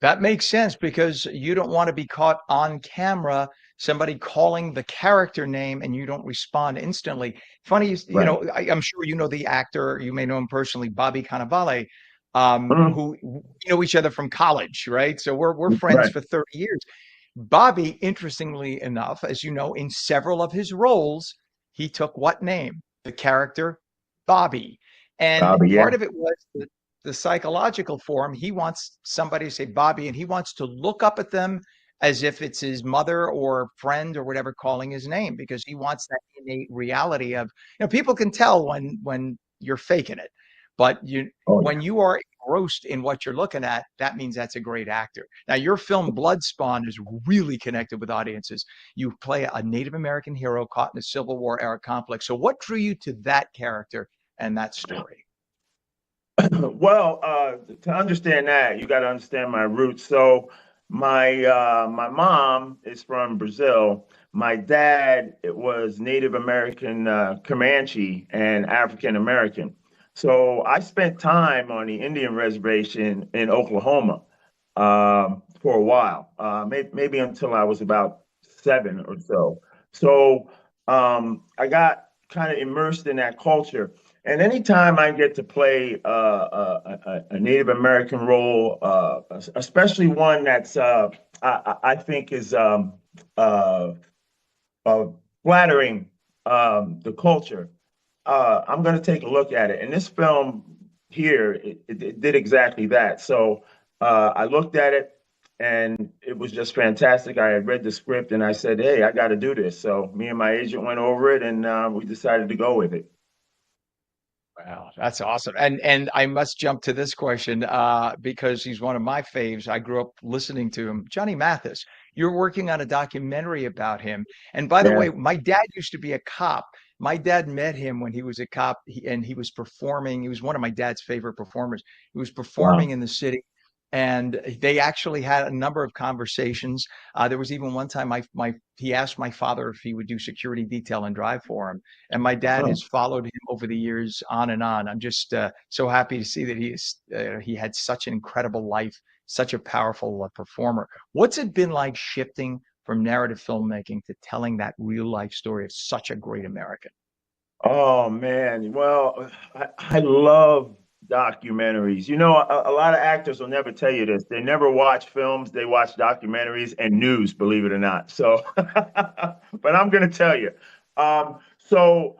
That makes sense because you don't want to be caught on camera, somebody calling the character name and you don't respond instantly. Funny, Right. I'm sure you know the actor, you may know him personally, Bobby Cannavale, Mhm. who know each other from college, right? So we're friends Right. for 30 years. Bobby, interestingly enough, as you know, in several of his roles, he took what name? The character Bobby. And Bobby, yeah. part of it was the psychological form. He wants somebody to say Bobby, and he wants to look up at them as if it's his mother or friend or whatever calling his name, because he wants that innate reality of, people can tell when you're faking it, but Oh, when yeah. you are engrossed in what you're looking at, that means that's a great actor. Now, your film Blood Spawn is really connected with audiences. You play a Native American hero caught in a Civil War era conflict. So what drew you to that character and that story? Well, to understand that, you got to understand my roots. So, my mom is from Brazil. My dad was Native American, Comanche, and African American. So I spent time on the Indian reservation in Oklahoma for a while, maybe until I was about 7 or so. So I got kind of immersed in that culture. And anytime I get to play a Native American role, especially one that's I think is uh, uh, flattering the culture, I'm going to take a look at it. And this film here, it did exactly that. So I looked at it and it was just fantastic. I had read the script and I said, hey, I got to do this. So me and my agent went over it and we decided to go with it. Wow, that's awesome. And I must jump to this question because he's one of my faves. I grew up listening to him. Johnny Mathis, you're working on a documentary about him. And by the Yeah. way, my dad used to be a cop. My dad met him when he was a cop and he was performing. He was one of my dad's favorite performers. He was performing Wow. in the city and they actually had a number of conversations. There was even one time he asked my father if he would do security detail and drive for him. And my dad Oh. has followed him over the years on and on. I'm just so happy to see that he had such an incredible life, such a powerful performer. What's it been like shifting from narrative filmmaking to telling that real life story of such a great American? Oh man, well, I love documentaries. A lot of actors will never tell you this. They never watch films, they watch documentaries and news, believe it or not. So, but I'm going to tell you. So,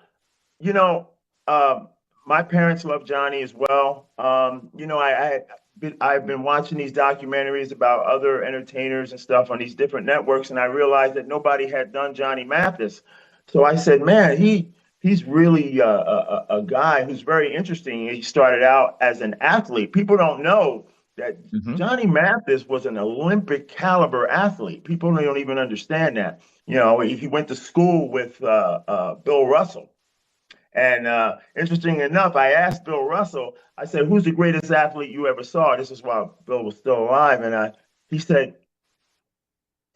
you know, um, my parents love Johnny as well. I've been watching these documentaries about other entertainers and stuff on these different networks, and I realized that nobody had done Johnny Mathis. So I said, man, he's really a guy who's very interesting. He started out as an athlete. People don't know that Hmm. Johnny Mathis was an Olympic caliber athlete. People don't even understand that. He went to school with Bill Russell. And interesting enough, I asked Bill Russell, I said, who's the greatest athlete you ever saw? This is while Bill was still alive. And he said,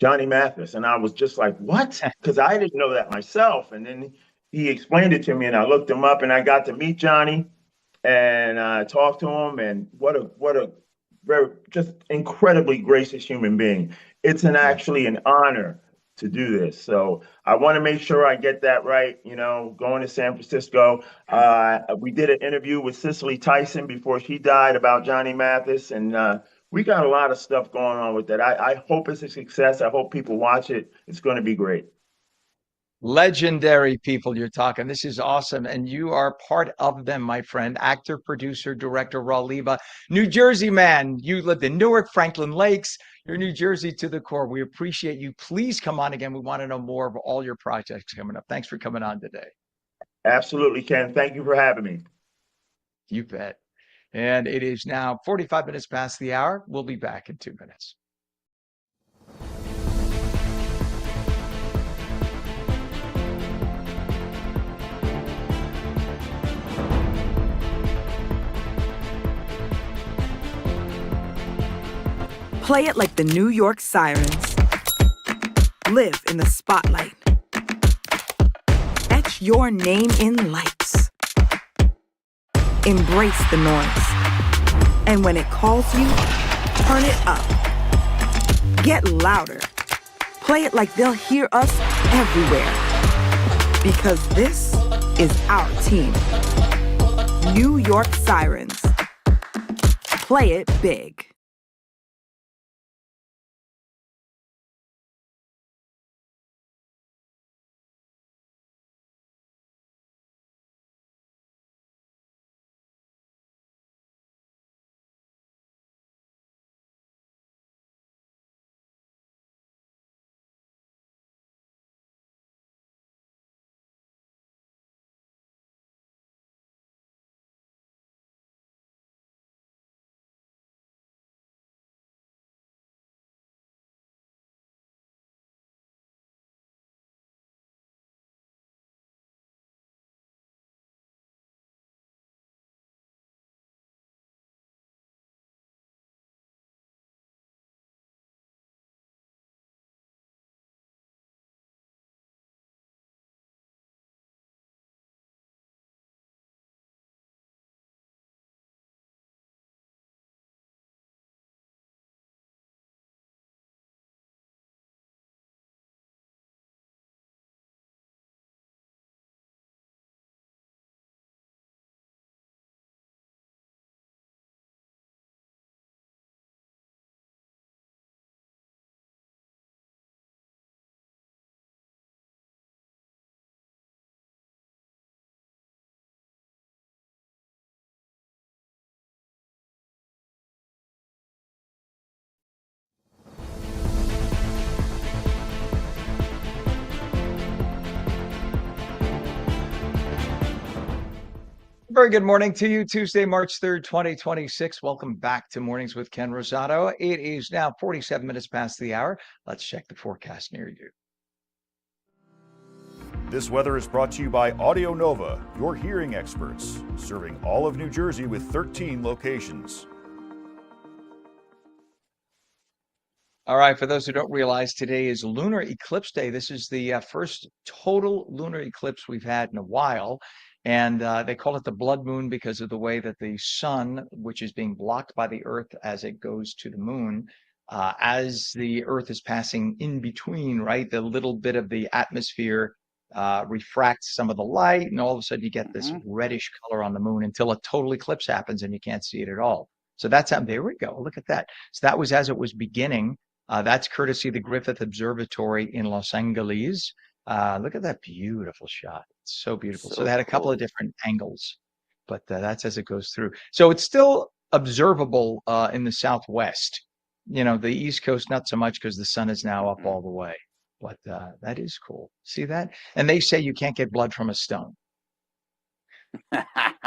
Johnny Mathis. And I was just like, what? Because I didn't know that myself. And then he explained it to me and I looked him up and I got to meet Johnny and I talked to him. And what a very just incredibly gracious human being. It's actually an honor to do this. So I want to make sure I get that right. Going to San Francisco. We did an interview with Cicely Tyson before she died about Johnny Mathis. And we got a lot of stuff going on with that. I hope it's a success. I hope people watch it. It's going to be great. Legendary people you're talking. This is awesome. And you are part of them, my friend. Actor, producer, director, Raul Leva, New Jersey man. You lived in Newark, Franklin Lakes. You're New Jersey to the core. We appreciate you. Please come on again. We want to know more of all your projects coming up. Thanks for coming on today. Absolutely, Ken. Thank you for having me. You bet. And it is now 45 minutes past the hour. We'll be back in 2 minutes. Play it like the New York Sirens. Live in the spotlight. Etch your name in lights. Embrace the noise. And when it calls you, turn it up. Get louder. Play it like they'll hear us everywhere. Because this is our team. New York Sirens. Play it big. Very good morning to you. Tuesday, March 3rd, 2026. Welcome back to Mornings with Ken Rosato. It is now 47 minutes past the hour. Let's check the forecast near you. This weather is brought to you by Audio Nova, your hearing experts, serving all of New Jersey with 13 locations. All right, for those who don't realize, today is Lunar Eclipse Day. This is the first total lunar eclipse we've had in a while. And they call it the blood moon because of the way that the sun, which is being blocked by the Earth as it goes to the moon, as the Earth is passing in between, right? The little bit of the atmosphere refracts some of the light, and all of a sudden you get this reddish color on the moon until a total eclipse happens and you can't see it at all. So that's how, there we go. Look at that. So that was as it was beginning. That's courtesy of the Griffith Observatory in Los Angeles. Look at that beautiful shot. It's so beautiful. So they had a couple of different angles, but that's as it goes through. So it's still observable in the Southwest. You know, the East Coast, not so much because the sun is now up all the way, but that is cool. See that? And they say you can't get blood from a stone.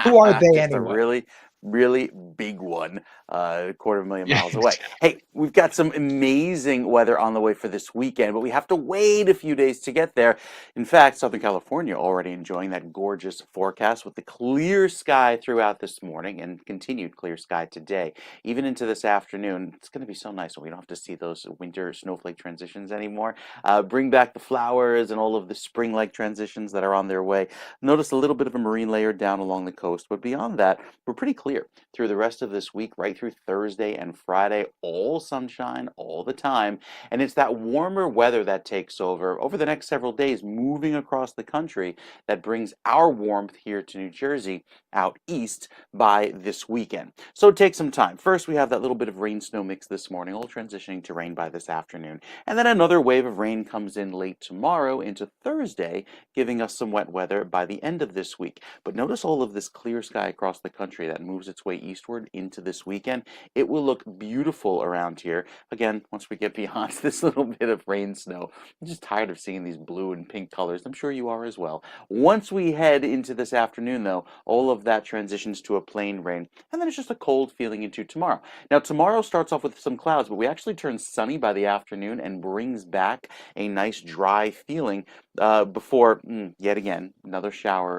Who are they Just a anyway? really big one, a quarter of a million miles away. Hey, we've got some amazing weather on the way for this weekend, but we have to wait a few days to get there. In fact, Southern California already enjoying that gorgeous forecast with the clear sky throughout this morning and continued clear sky today. Even into this afternoon, it's going to be so nice when we don't have to see those winter snowflake transitions anymore. Bring back the flowers and all of the spring-like transitions that are on their way. Notice a little bit of a marine layer down along the coast, but beyond that, we're pretty clear through the rest of this week, right through Thursday and Friday, all sunshine all the time. And it's that warmer weather that takes over the next several days, moving across the country, that brings our warmth here to New Jersey out east by this weekend. So take some time. First, we have that little bit of rain snow mix this morning, all transitioning to rain by this afternoon. And then another wave of rain comes in late tomorrow into Thursday, giving us some wet weather by the end of this week. But notice all of this clear sky across the country that moves its way eastward into this weekend. It will look beautiful around here. Again, once we get beyond this little bit of rain snow, I'm just tired of seeing these blue and pink colors. I'm sure you are as well. Once we head into this afternoon, though, all of that transitions to a plain rain, and then it's just a cold feeling into tomorrow. Now, tomorrow starts off with some clouds, but we actually turn sunny by the afternoon and brings back a nice dry feeling before yet again another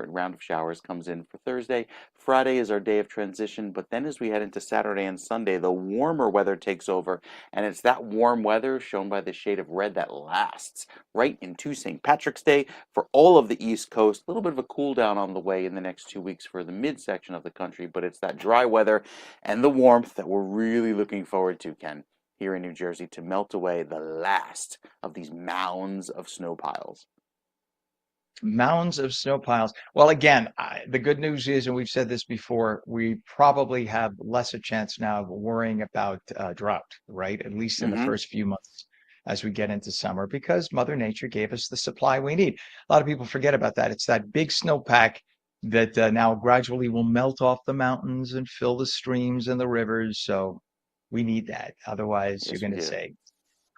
round of showers comes in for Thursday. Friday is our day of transition, but then as we head into Saturday and Sunday, the warmer weather takes over, and it's that warm weather shown by the shade of red that lasts right into St. Patrick's Day for all of the East Coast. A little bit of a cool down on the way in the next 2 weeks for the midsection of the country, but it's that dry weather and the warmth that we're really looking forward to, Ken, here in New Jersey, to melt away the last of these mounds of snow piles. Mounds of snow piles. Well, again, the good news is, and we've said this before, we probably have less a chance now of worrying about drought, right? At least in the first few months as we get into summer, because Mother Nature gave us the supply we need. A lot of people forget about that. It's that big snowpack that now gradually will melt off the mountains and fill the streams and the rivers. So we need that. Otherwise, Yes, you're we going to do. say,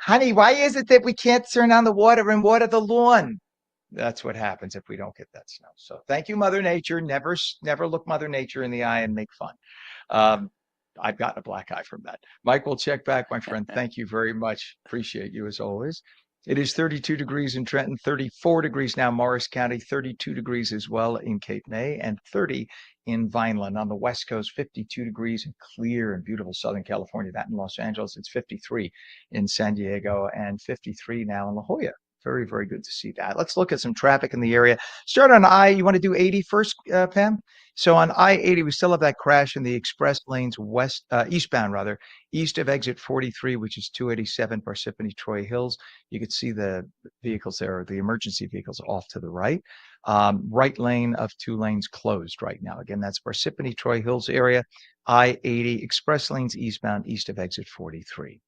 honey, why is it that we can't turn on the water and water the lawn? That's what happens if we don't get that snow. So thank you, Mother Nature. Never look Mother Nature in the eye and make fun. Um, I've gotten a black eye from that. Mike, we'll check back, my friend. Thank you very much. Appreciate you as always. It is 32 degrees in Trenton, 34 degrees now, Morris County, 32 degrees as well in Cape May, and 30 in Vineland. On the West Coast, 52 degrees and clear and beautiful Southern California. That in Los Angeles, it's 53 in San Diego and 53 now in La Jolla. Very, very good to see that. Let's look at some traffic in the area. Start on you want to do 80 first, Pam? So on I-80, we still have that crash in the express lanes eastbound rather, east of exit 43, which is 287 Parsippany Troy Hills. You can see the vehicles there, the emergency vehicles off to the right. Right lane of 2 lanes closed right now. Again, that's Parsippany Troy Hills area. I-80 express lanes eastbound east of exit 43.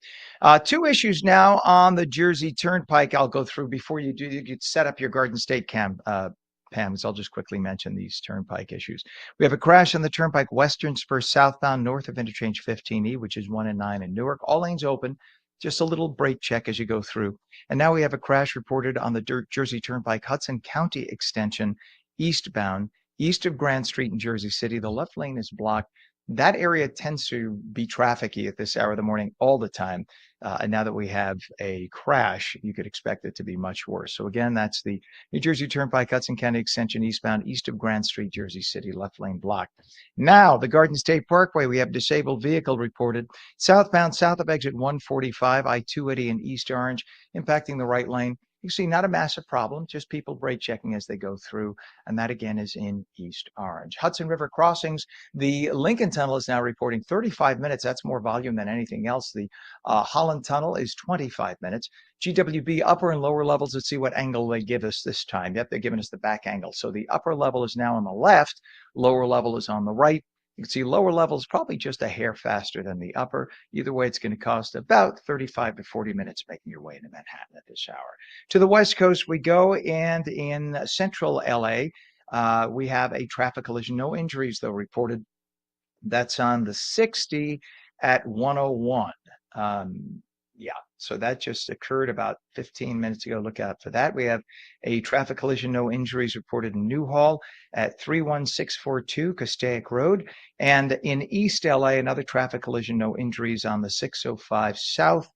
2 issues now on the Jersey Turnpike I'll go through before you set up your Garden State cam, Pam, so I'll just quickly mention these turnpike issues. We have a crash on the turnpike Western Spur southbound north of interchange 15E, which is 1 and 9 in Newark. All lanes open. Just a little brake check as you go through. And now we have a crash reported on the Jersey Turnpike Hudson County extension eastbound, east of Grand Street in Jersey City. The left lane is blocked. That area tends to be trafficy at this hour of the morning all the time. And now that we have a crash, you could expect it to be much worse. So again, that's the New Jersey Turnpike Hudson County extension eastbound, east of Grand Street, Jersey City, left lane blocked. Now, the Garden State Parkway, we have disabled vehicle reported. Southbound, south of exit 145, I-280 in East Orange, impacting the right lane. You see, not a massive problem, just people brake checking as they go through. And that again is in East Orange. Hudson River crossings, the Lincoln Tunnel is now reporting 35 minutes. That's more volume than anything else. The Holland Tunnel is 25 minutes. GWB upper and lower levels, let's see what angle they give us this time. Yep, they're giving us the back angle. So the upper level is now on the left, lower level is on the right. You can see lower level is probably just a hair faster than the upper. Either way, it's going to cost about 35 to 40 minutes making your way into Manhattan at this hour. To the West Coast we go, and in central LA, we have a traffic collision. No injuries, though, reported. That's on the 60 at 101. Yeah, so that just occurred about 15 minutes ago. Look out for that. We have a traffic collision, no injuries reported in Newhall at 31642 Castaic Road. And in East LA, another traffic collision, no injuries on the 605 South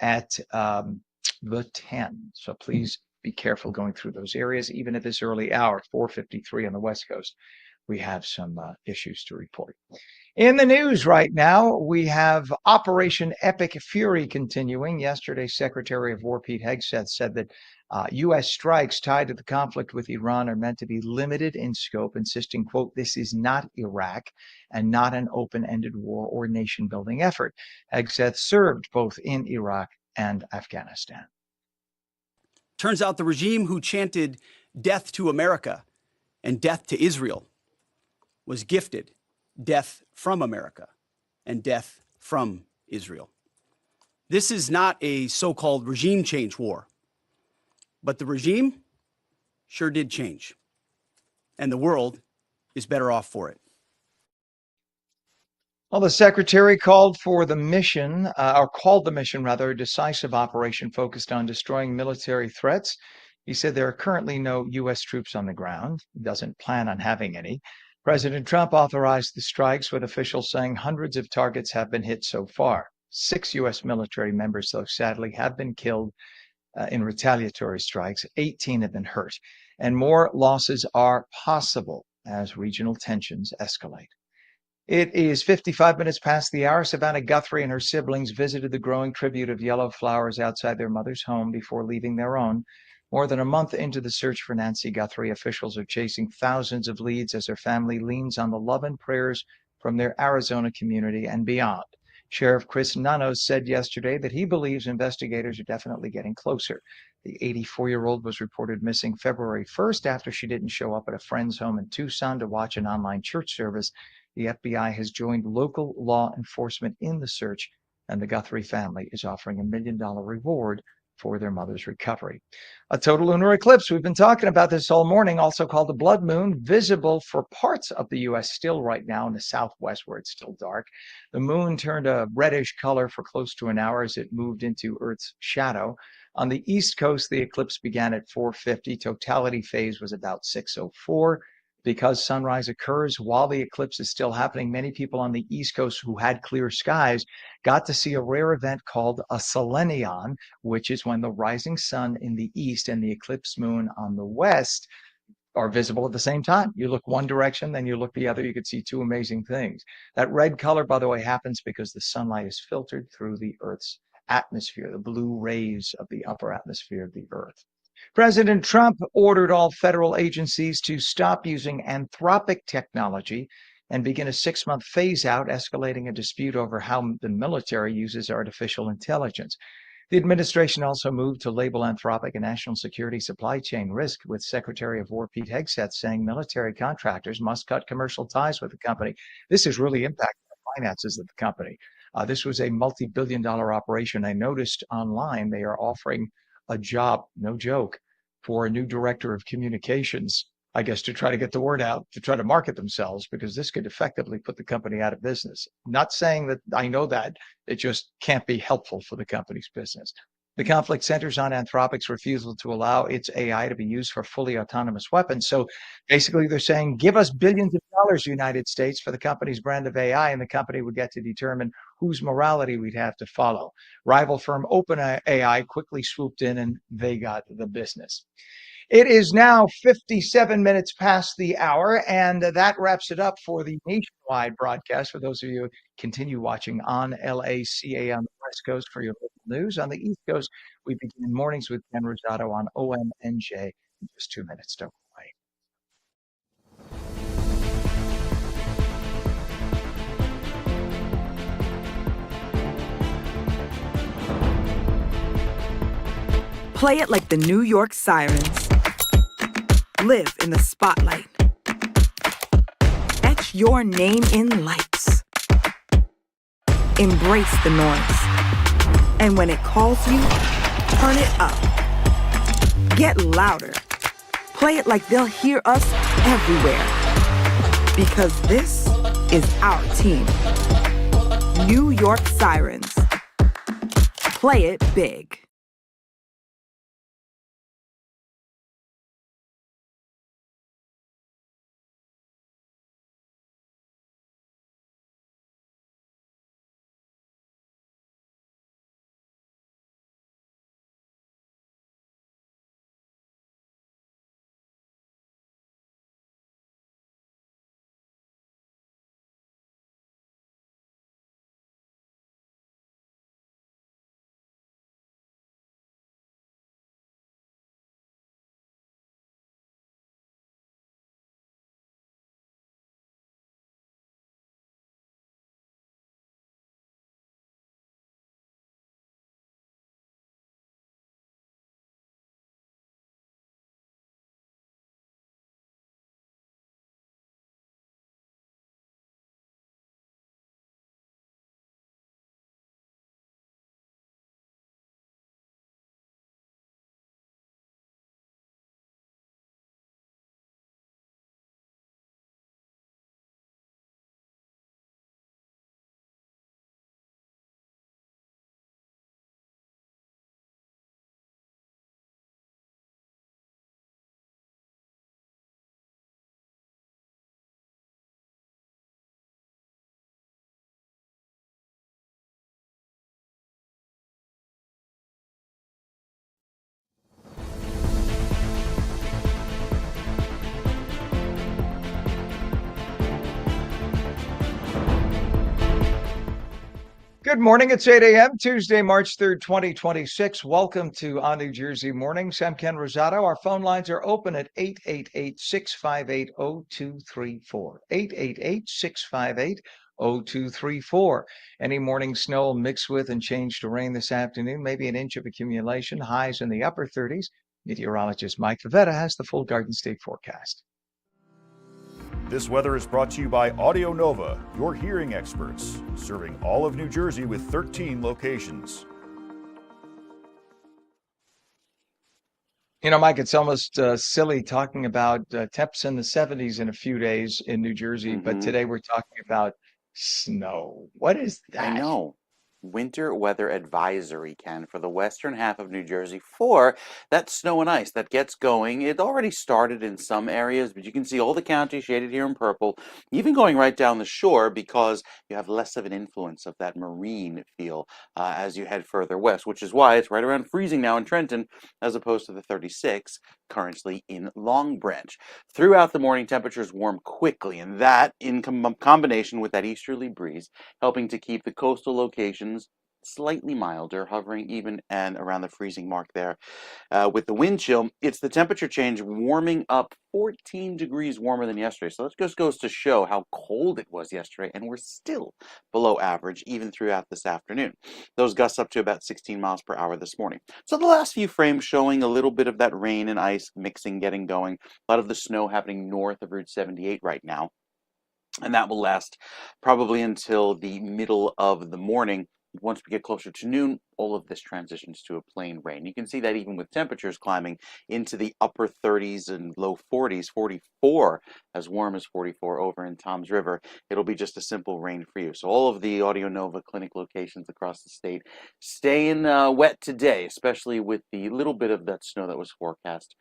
at the 10. So please be careful going through those areas, even at this early hour, 4:53 on the West Coast. We have some issues to report. In the news right now, we have Operation Epic Fury continuing. Yesterday, Secretary of War Pete Hegseth said that U.S. strikes tied to the conflict with Iran are meant to be limited in scope, insisting, quote, this is not Iraq and not an open-ended war or nation-building effort. Hegseth served both in Iraq and Afghanistan. Turns out the regime who chanted death to America and death to Israel was gifted death from America and death from Israel. This is not a so-called regime change war, but the regime sure did change, and the world is better off for it. Well, the secretary called the mission, rather, a decisive operation focused on destroying military threats. He said there are currently no U.S. troops on the ground. He doesn't plan on having any. President Trump authorized the strikes, with officials saying hundreds of targets have been hit so far. 6 U.S. military members, though, sadly, have been killed in retaliatory strikes. 18 have been hurt, and more losses are possible as regional tensions escalate. It is 55 minutes past the hour. Savannah Guthrie and her siblings visited the growing tribute of yellow flowers outside their mother's home before leaving their own. More than a month into the search for Nancy Guthrie, officials are chasing thousands of leads as her family leans on the love and prayers from their Arizona community and beyond. Sheriff Chris Nanos said yesterday that he believes investigators are definitely getting closer. The 84-year-old was reported missing February 1st after she didn't show up at a friend's home in Tucson to watch an online church service. The FBI has joined local law enforcement in the search, and the Guthrie family is offering a $1 million reward for their mother's recovery. A total lunar eclipse. We've been talking about this all morning, also called the blood moon, visible for parts of the U.S. still right now in the southwest where it's still dark. The moon turned a reddish color for close to an hour as it moved into Earth's shadow. On the East Coast, the eclipse began at 4:50. Totality phase was about 6:04. Because sunrise occurs while the eclipse is still happening, many people on the East Coast who had clear skies got to see a rare event called a selenion, which is when the rising sun in the east and the eclipse moon on the west are visible at the same time. You look one direction, then you look the other, you could see two amazing things. That red color, by the way, happens because the sunlight is filtered through the Earth's atmosphere, the blue rays of the upper atmosphere of the Earth. President Trump ordered all federal agencies to stop using anthropic technology and begin a 6-month phase out, escalating a dispute over how the military uses artificial intelligence. The administration also moved to label Anthropic a national security supply chain risk, with Secretary of War Pete Hegseth saying military contractors must cut commercial ties with the company. This has really impacted the finances of the company. This was a multi-billion-dollar operation. I noticed online they are offering a job, no joke, for a new director of communications, I guess, to try to get the word out, to try to market themselves, because this could effectively put the company out of business. Not saying that I know that, it just can't be helpful for the company's business. The conflict centers on Anthropic's refusal to allow its AI to be used for fully autonomous weapons. So basically, they're saying, give us billions of dollars, United States, for the company's brand of AI, and the company would get to determine whose morality we'd have to follow. Rival firm OpenAI quickly swooped in, and they got the business. It is now 57 minutes past the hour, and that wraps it up for the nationwide broadcast. For those of you who continue watching on LACA on the West Coast for your local news, on the East Coast, we begin mornings with Ken Rosato on OMNJ in just 2 minutes. Don't go away. Play it like the New York Sirens. Live in the spotlight. Etch your name in lights. Embrace the noise. And when it calls you, turn it up. Get louder. Play it like they'll hear us everywhere. Because this is our team. New York Sirens. Play it big. Good morning. It's 8 a.m. Tuesday, March 3rd, 2026. Welcome to On New Jersey Mornings. I'm Ken Rosato. Our phone lines are open at 888-658-0234. 888-658-0234. Any morning snow mixed with and changed to rain this afternoon, maybe an inch of accumulation, highs in the upper 30s. Meteorologist Mike Favetta has the full Garden State forecast. This weather is brought to you by Audio Nova, your hearing experts, serving all of New Jersey with 13 locations. You know, Mike, it's almost silly talking about temps in the 70s in a few days in New Jersey, but today we're talking about snow. What is I that? know. Winter weather advisory, Ken, for the western half of New Jersey for that snow and ice that gets going. It already started in some areas, but you can see all the counties shaded here in purple, even going right down the shore because you have less of an influence of that marine feel as you head further west, which is why it's right around freezing now in Trenton as opposed to the 36 currently in Long Branch. Throughout the morning, temperatures warm quickly, and that in combination with that easterly breeze helping to keep the coastal locations slightly milder, hovering even and around the freezing mark there. With the wind chill, it's the temperature change warming up 14 degrees warmer than yesterday. So that just goes to show how cold it was yesterday, and we're still below average even throughout this afternoon. Those gusts up to about 16 miles per hour this morning. So the last few frames showing a little bit of that rain and ice mixing, getting going. A lot of the snow happening north of Route 78 right now. And that will last probably until the middle of the morning. Once we get closer to noon, all of this transitions to a plain rain. You can see that even with temperatures climbing into the upper 30s and low 40s, 44, as warm as 44 over in Toms River. It'll be just a simple rain for you. So all of the Audio Nova clinic locations across the state staying wet today, especially with the little bit of that snow that was forecast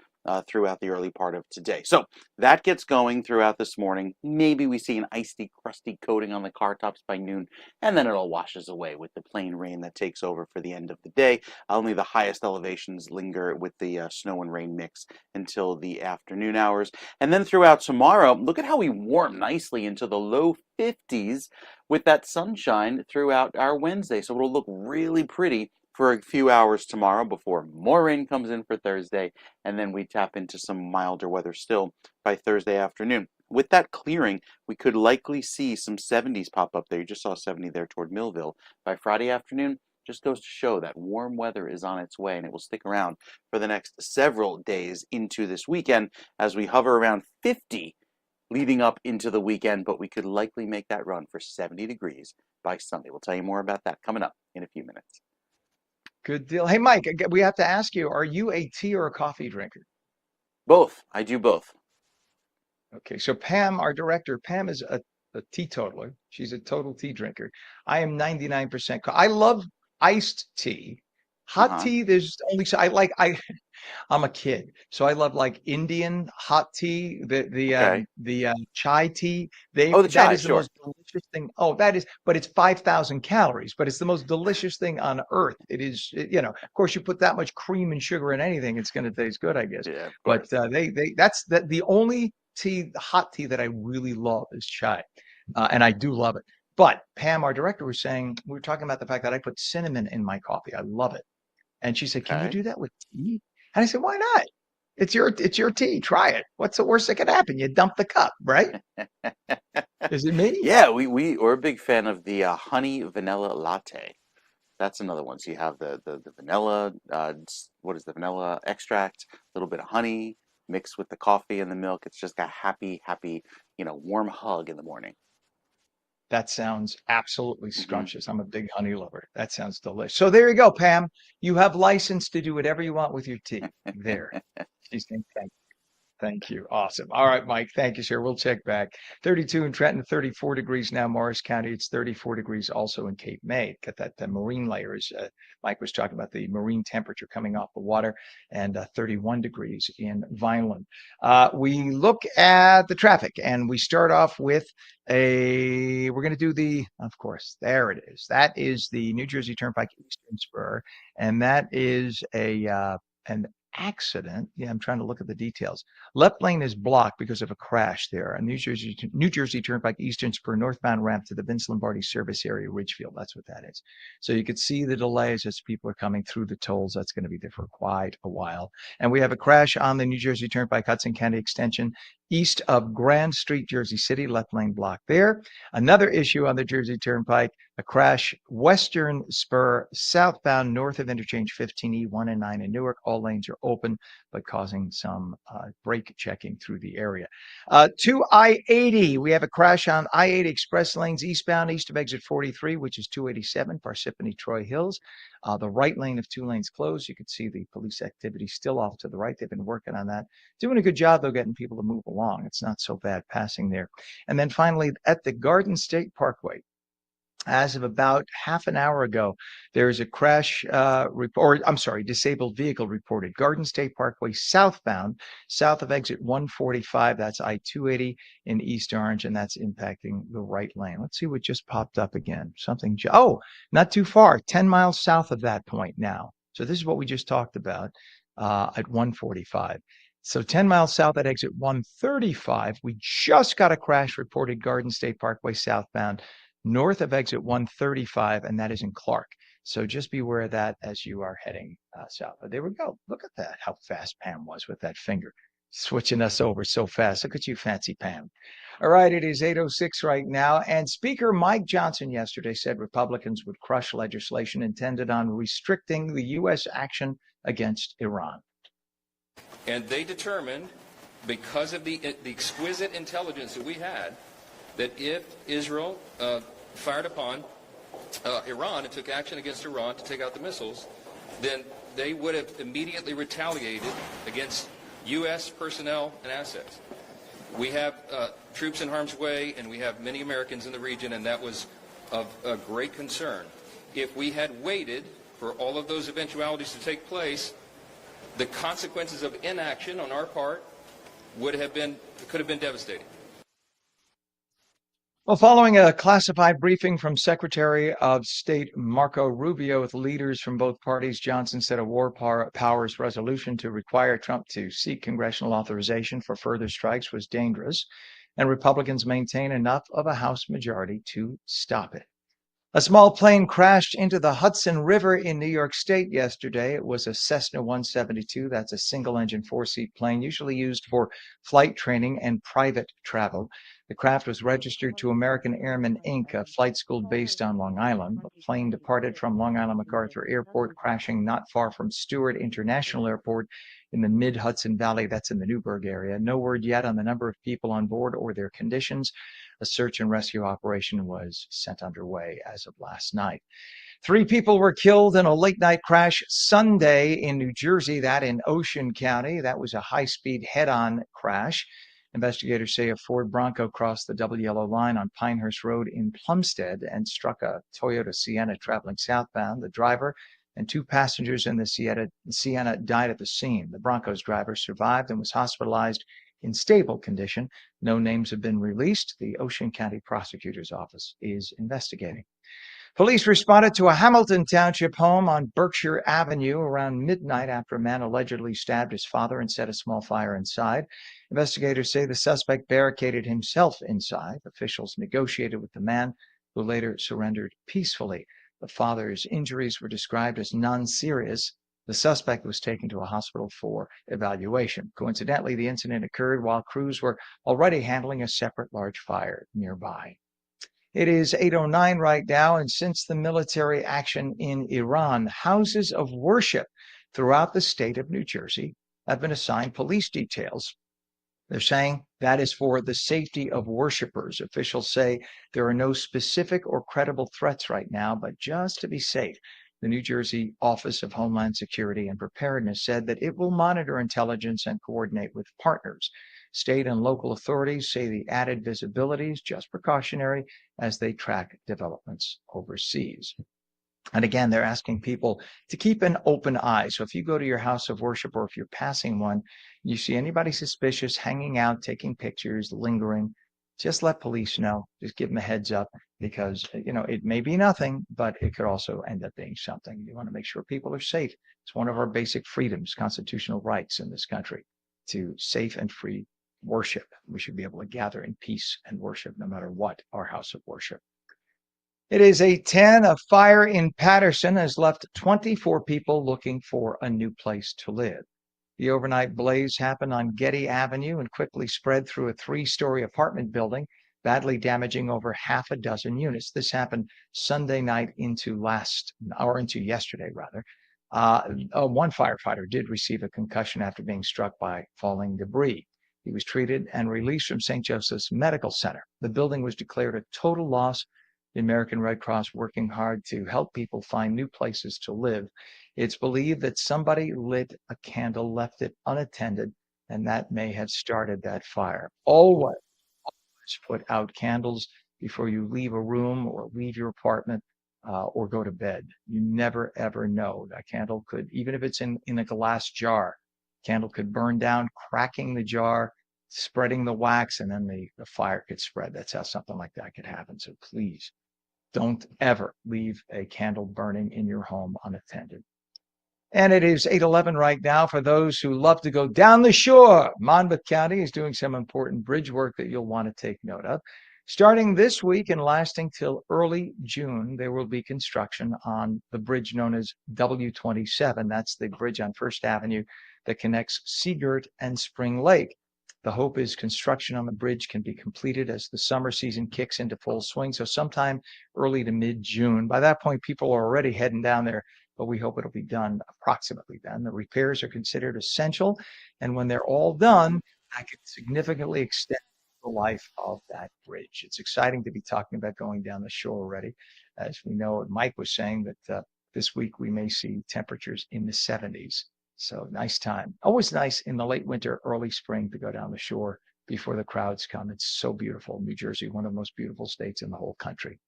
throughout the early part of today. So that gets going throughout this morning. Maybe we see an icy, crusty coating on the car tops by noon, and then it all washes away with the plain rain that takes over for the end of the day. Only the highest elevations linger with the snow and rain mix until the afternoon hours. And then throughout tomorrow, look at how we warm nicely into the low 50s with that sunshine throughout our Wednesday. So it'll look really pretty for a few hours tomorrow before more rain comes in for Thursday, and then we tap into some milder weather still by Thursday afternoon. With that clearing, we could likely see some 70s pop up there. You just saw 70 there toward Millville. By Friday afternoon, just goes to show that warm weather is on its way, and it will stick around for the next several days into this weekend as we hover around 50 leading up into the weekend, but we could likely make that run for 70 degrees by Sunday. We'll tell you more about that coming up in a few minutes. Good deal. Hey, Mike, we have to ask you, are you a tea or a coffee drinker? Both. I do both. Okay, so Pam, our director, Pam is a teetotaler. She's a total tea drinker. I am 99%. I love iced tea. Hot tea, there's only so I'm a kid, so I love like Indian hot tea, the chai tea. Oh, the That chai, is the sure. most delicious thing. Oh, that is, but it's 5,000 calories, but it's the most delicious thing on earth. It is, of course, you put that much cream and sugar in anything, it's going to taste good, I guess. Yeah, of But course. that's the only tea, hot tea that I really love is chai, and I do love it. But Pam, our director, was saying we were talking about the fact that I put cinnamon in my coffee. I love it. And she said, "Can you Okay. do that with tea?" And I said, "Why not? It's your tea. Try it. What's the worst that could happen? You dump the cup, right? Is it me?" Yeah, we're a big fan of the honey vanilla latte. That's another one. So you have the vanilla, what is the vanilla extract, a little bit of honey mixed with the coffee and the milk. It's just a happy, warm hug in the morning. That sounds absolutely Hmm. scrumptious. I'm a big honey lover. That sounds delicious. So there you go, Pam. You have license to do whatever you want with your tea. There. She's saying thank you. Awesome. All right, Mike. Thank you, sir. We'll check back. 32 in Trenton, 34 degrees now, Morris County. It's 34 degrees also in Cape May. Got that the marine layers. Mike was talking about the marine temperature coming off the water, and 31 degrees in Vineland. We look at the traffic, and we start off with we're going to do of course, there it is. That is the New Jersey Turnpike Eastern Spur, and that is an accident. Yeah, I'm trying to look at the details. Left lane is blocked because of a crash there. A New Jersey Turnpike Eastern Spur northbound ramp to the Vince Lombardi service area, Ridgefield. That's what that is. So you could see the delays as people are coming through the tolls. That's going to be there for quite a while. And we have a crash on the New Jersey Turnpike Hudson County Extension east of Grand Street, Jersey City. Left lane blocked there. Another issue on the Jersey Turnpike, a crash Western Spur southbound north of interchange 15E, 1 and 9 in Newark. All lanes are open, but causing some brake checking through the area. To I-80, we have a crash on I-80 express lanes eastbound, east of exit 43, which is 287, Parsippany, Troy Hills. The right lane of 2 lanes closed. You can see the police activity still off to the right. They've been working on that. Doing a good job, though, getting people to move along. It's not so bad passing there. And then finally, at the Garden State Parkway, as of about half an hour ago, there is a crash disabled vehicle reported. Garden State Parkway southbound, south of exit 145. That's I-280 in East Orange, and that's impacting the right lane. Let's see what just popped up again. Not too far, 10 miles south of that point now. So this is what we just talked about at 145. So 10 miles south at exit 135, we just got a crash reported Garden State Parkway southbound, north of exit 135, and that is in Clark. So just be aware of that as you are heading south. But there we go. Look at that, how fast Pam was with that finger, switching us over so fast. Look at you, fancy Pam. All right, it is 8:06 right now, and Speaker Mike Johnson yesterday said Republicans would crush legislation intended on restricting the U.S. action against Iran. And they determined, because of the exquisite intelligence that we had, that if Israel fired upon Iran and took action against Iran to take out the missiles, then they would have immediately retaliated against U.S. personnel and assets. We have troops in harm's way, and we have many Americans in the region, and that was of a great concern. If we had waited for all of those eventualities to take place, the consequences of inaction on our part could have been devastating. Well, following a classified briefing from Secretary of State Marco Rubio with leaders from both parties, Johnson said a war powers resolution to require Trump to seek congressional authorization for further strikes was dangerous, and Republicans maintain enough of a House majority to stop it. A small plane crashed into the Hudson River in New York State yesterday. It was a Cessna 172. That's a single-engine, 4-seat plane, usually used for flight training and private travel. The craft was registered to American Airmen, Inc., a flight school based on Long Island. The plane departed from Long Island MacArthur Airport, crashing not far from Stewart International Airport in the mid-Hudson Valley. That's in the Newburgh area. No word yet on the number of people on board or their conditions. A search and rescue operation was set underway as of last night. 3 people were killed in a late-night crash Sunday in New Jersey, that in Ocean County. That was a high-speed head-on crash. Investigators say a Ford Bronco crossed the double yellow line on Pinehurst Road in Plumstead and struck a Toyota Sienna traveling southbound. The driver and 2 passengers in the Sienna died at the scene. The Bronco's driver survived and was hospitalized in stable condition. No names have been released. The Ocean County Prosecutor's Office is investigating. Police responded to a Hamilton Township home on Berkshire Avenue around midnight after a man allegedly stabbed his father and set a small fire inside. Investigators say the suspect barricaded himself inside. Officials negotiated with the man, who later surrendered peacefully. The father's injuries were described as non-serious. The suspect was taken to a hospital for evaluation. Coincidentally, the incident occurred while crews were already handling a separate large fire nearby. It is 8:09 right now, and since the military action in Iran, houses of worship throughout the state of New Jersey have been assigned police details. They're saying that is for the safety of worshipers. Officials say there are no specific or credible threats right now, but just to be safe, the New Jersey Office of Homeland Security and Preparedness said that it will monitor intelligence and coordinate with partners. State and local authorities say the added visibility is just precautionary as they track developments overseas. And again, they're asking people to keep an open eye. So if you go to your house of worship or if you're passing one, you see anybody suspicious hanging out, taking pictures, lingering, just let police know. Just give them a heads up because, it may be nothing, but it could also end up being something. You want to make sure people are safe. It's one of our basic freedoms, constitutional rights in this country to safe and free worship. We should be able to gather in peace and worship no matter what our house of worship. It is 8:10. A fire in Patterson has left 24 people looking for a new place to live. The overnight blaze happened on Getty Avenue and quickly spread through a three-story apartment building, badly damaging over half a dozen units. This happened Sunday night into yesterday, rather. One firefighter did receive a concussion after being struck by falling debris. He was treated and released from St. Joseph's Medical Center. The building was declared a total loss. The American Red Cross working hard to help people find new places to live. It's believed that somebody lit a candle, left it unattended, and that may have started that fire. Always put out candles before you leave a room or leave your apartment or go to bed. You never, ever know. That candle could, even if it's in a glass jar, candle could burn down, cracking the jar, spreading the wax, and then the fire could spread. That's how something like that could happen. So please don't ever leave a candle burning in your home unattended. And it is 8:11 right now. For those who love to go down the shore, Monmouth County is doing some important bridge work that you'll want to take note of. Starting this week and lasting till early June, there will be construction on the bridge known as W27. That's the bridge on First Avenue that connects Seagirt and Spring Lake. The hope is construction on the bridge can be completed as the summer season kicks into full swing, so sometime early to mid-June. By that point, people are already heading down there, but we hope it'll be done approximately then. The repairs are considered essential, and when they're all done, that can significantly extend the life of that bridge. It's exciting to be talking about going down the shore already. As we know, Mike was saying that this week we may see temperatures in the 70s. So nice time. Always nice in the late winter, early spring to go down the shore before the crowds come. It's so beautiful. New Jersey, one of the most beautiful states in the whole country.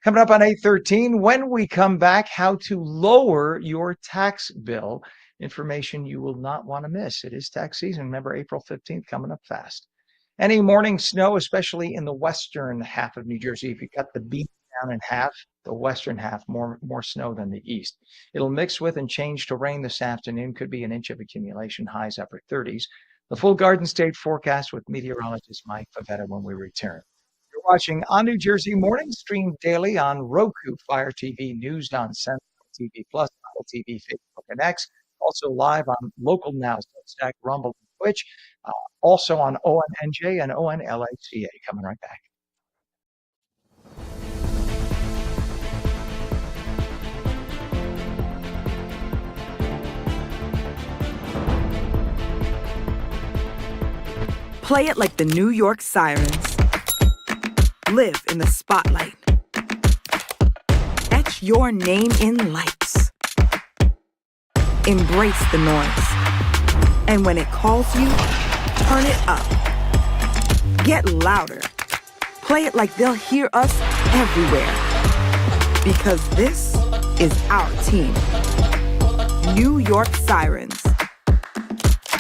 Coming up on 8:13, when we come back, how to lower your tax bill. Information you will not want to miss. It is tax season. Remember, April 15th coming up fast. Any morning snow, especially in the western half of New Jersey. If you cut the beach down in half, the western half, more snow than the east. It'll mix with and change to rain this afternoon. Could be an inch of accumulation, highs upper 30s. The full Garden State forecast with meteorologist Mike Favetta when we return. You're watching On New Jersey Morning, streamed daily on Roku, Fire TV, News on Central TV Plus, Apple TV, Facebook, and X. Also live on Local Now, Substack, Rumble, and Twitch. Also on ONNJ and ONLACA. Coming right back. Play it like the New York Sirens. Live in the spotlight. Etch your name in lights. Embrace the noise. And when it calls you, turn it up. Get louder. Play it like they'll hear us everywhere. Because this is our team. New York Sirens.